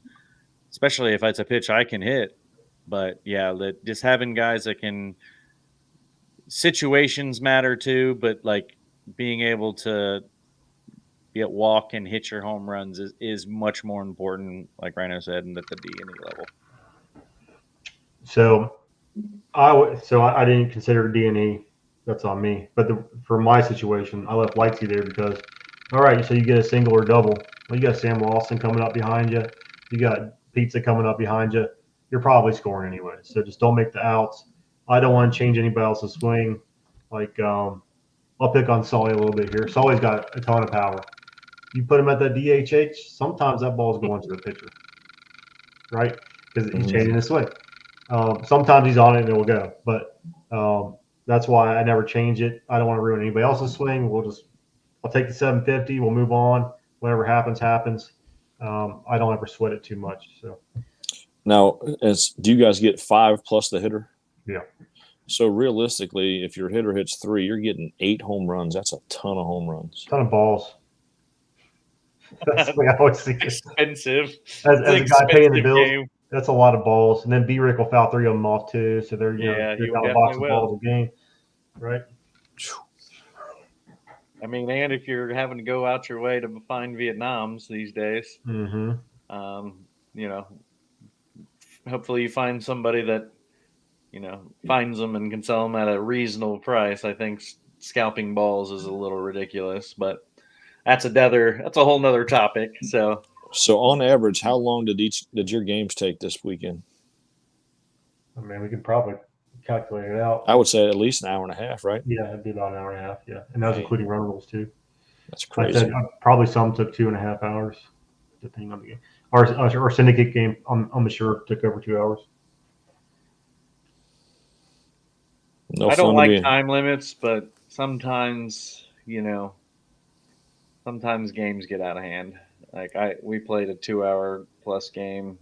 especially if it's a pitch I can hit. But yeah, just having guys that can, situations matter too, but being able to walk and hit your home runs is much more important, like Rhino said, and at the D and E level. So I didn't consider D and E. That's on me. But for my situation, I left Lightsey there because, all right, so you get a single or double. Well, you got Sam Lawson coming up behind you. You got Pizza coming up behind you. You're probably scoring anyway. So just don't make the outs. I don't want to change anybody else's swing. I'll pick on Sully a little bit here. Sully's got a ton of power. You put him at that DHH, sometimes that ball's going to the pitcher, right? Because he's changing his swing. Sometimes he's on it and it will go. But that's why I never change it. I don't want to ruin anybody else's swing. I'll take the 750. We'll move on. Whatever happens, happens. I don't ever sweat it too much. So now, do you guys get 5 plus the hitter? Yeah. So realistically, if your hitter hits 3, you're getting 8 home runs. That's a ton of home runs. Ton of balls. That's the way I always see it. Expensive. As a guy paying the bills, game. that's a lot of balls. And then B-Rick will foul 3 of them off too. So they're Yeah, they're he down a box definitely of balls will. a game, right? I mean, and if you're having to go out your way to find Vietnams these days, Mm-hmm. you know, hopefully you find somebody that, you know, finds them and can sell them at a reasonable price. I think scalping balls is a little ridiculous, but that's a whole nother topic. So on average, how long did your games take this weekend? I mean, we could probably calculate it out. I would say at least an hour and a half, right? Yeah, it'd be about an hour and a half. Yeah, and that was including run rules too. That's I crazy. said probably some took 2.5 hours, depending on the game. Our syndicate game, I'm sure, took over 2 hours. No I fun don't to like be. time limits, but sometimes, sometimes games get out of hand. Like we played a 2-hour plus game.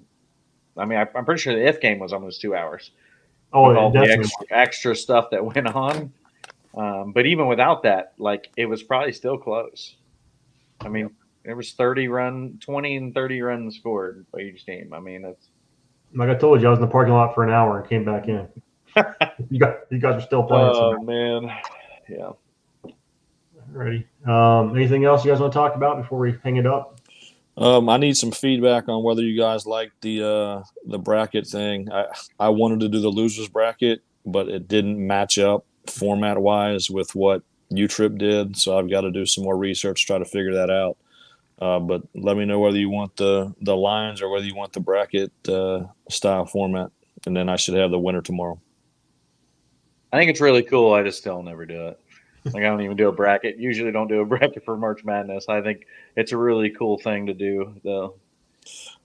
I mean, I'm pretty sure the if game was almost 2 hours. Oh, with all the definitely. extra stuff that went on. But even without that, like it was probably still close. I mean, there was 20 and 30 runs scored by each team. I mean, it's like I told you, I was in the parking lot for an hour and came back in. you guys are still playing. Oh man, yeah. Ready. Anything else you guys want to talk about before we hang it up? I need some feedback on whether you guys like the bracket thing. I wanted to do the losers bracket, but it didn't match up format wise with what UTRIP did, so I've got to do some more research, try to figure that out. But let me know whether you want the lines or whether you want the bracket style format, and then I should have the winner tomorrow. I think it's really cool. I just still never do it. Like I don't even do a bracket. Usually don't do a bracket for March Madness. I think it's a really cool thing to do, though.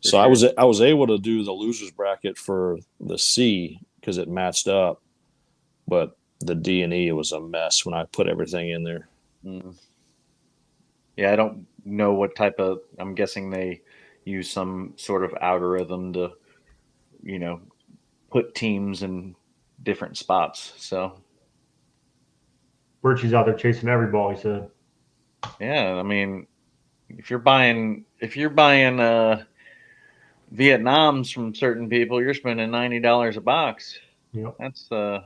So sure. I was able to do the losers bracket for the C because it matched up, but the D and E was a mess when I put everything in there. Mm. Yeah, I don't know what type of. I'm guessing they use some sort of algorithm to, put teams in different spots. So Birchie's out there chasing every ball, he said. Yeah, I mean, if you're buying Vietnams from certain people, you're spending $90 a box. Yep. That's a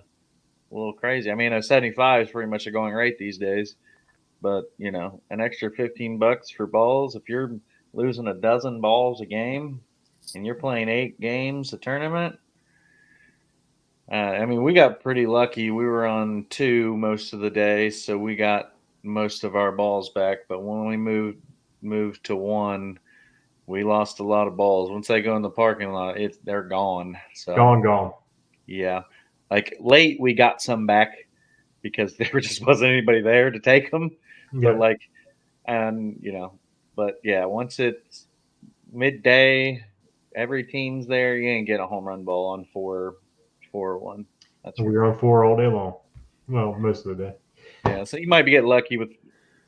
little crazy. I mean, a 75 is pretty much a going rate these days. But an extra $15 for balls. If you're losing a dozen balls a game, and you're playing 8 games a tournament. I mean, we got pretty lucky. We were on 2 most of the day, so we got most of our balls back. But when we moved to 1, we lost a lot of balls. Once they go in the parking lot, they're gone. So Gone. Yeah, like late we got some back because there just wasn't anybody there to take them. Yeah. But yeah, once it's midday, every team's there. You ain't get a home run ball on 4-1. We were on 4 all day long. Well, most of the day. Yeah, so you might get lucky with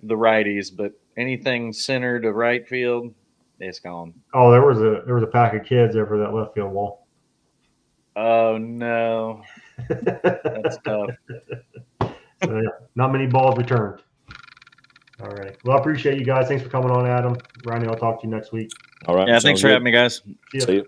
the righties, but anything center to right field, it's gone. Oh, there was a pack of kids over that left field wall. Oh no, that's tough. So yeah, not many balls returned. All right. Well, I appreciate you guys. Thanks for coming on, Adam. Ronnie, I'll talk to you next week. All right. Yeah, thanks for having me, guys. See you.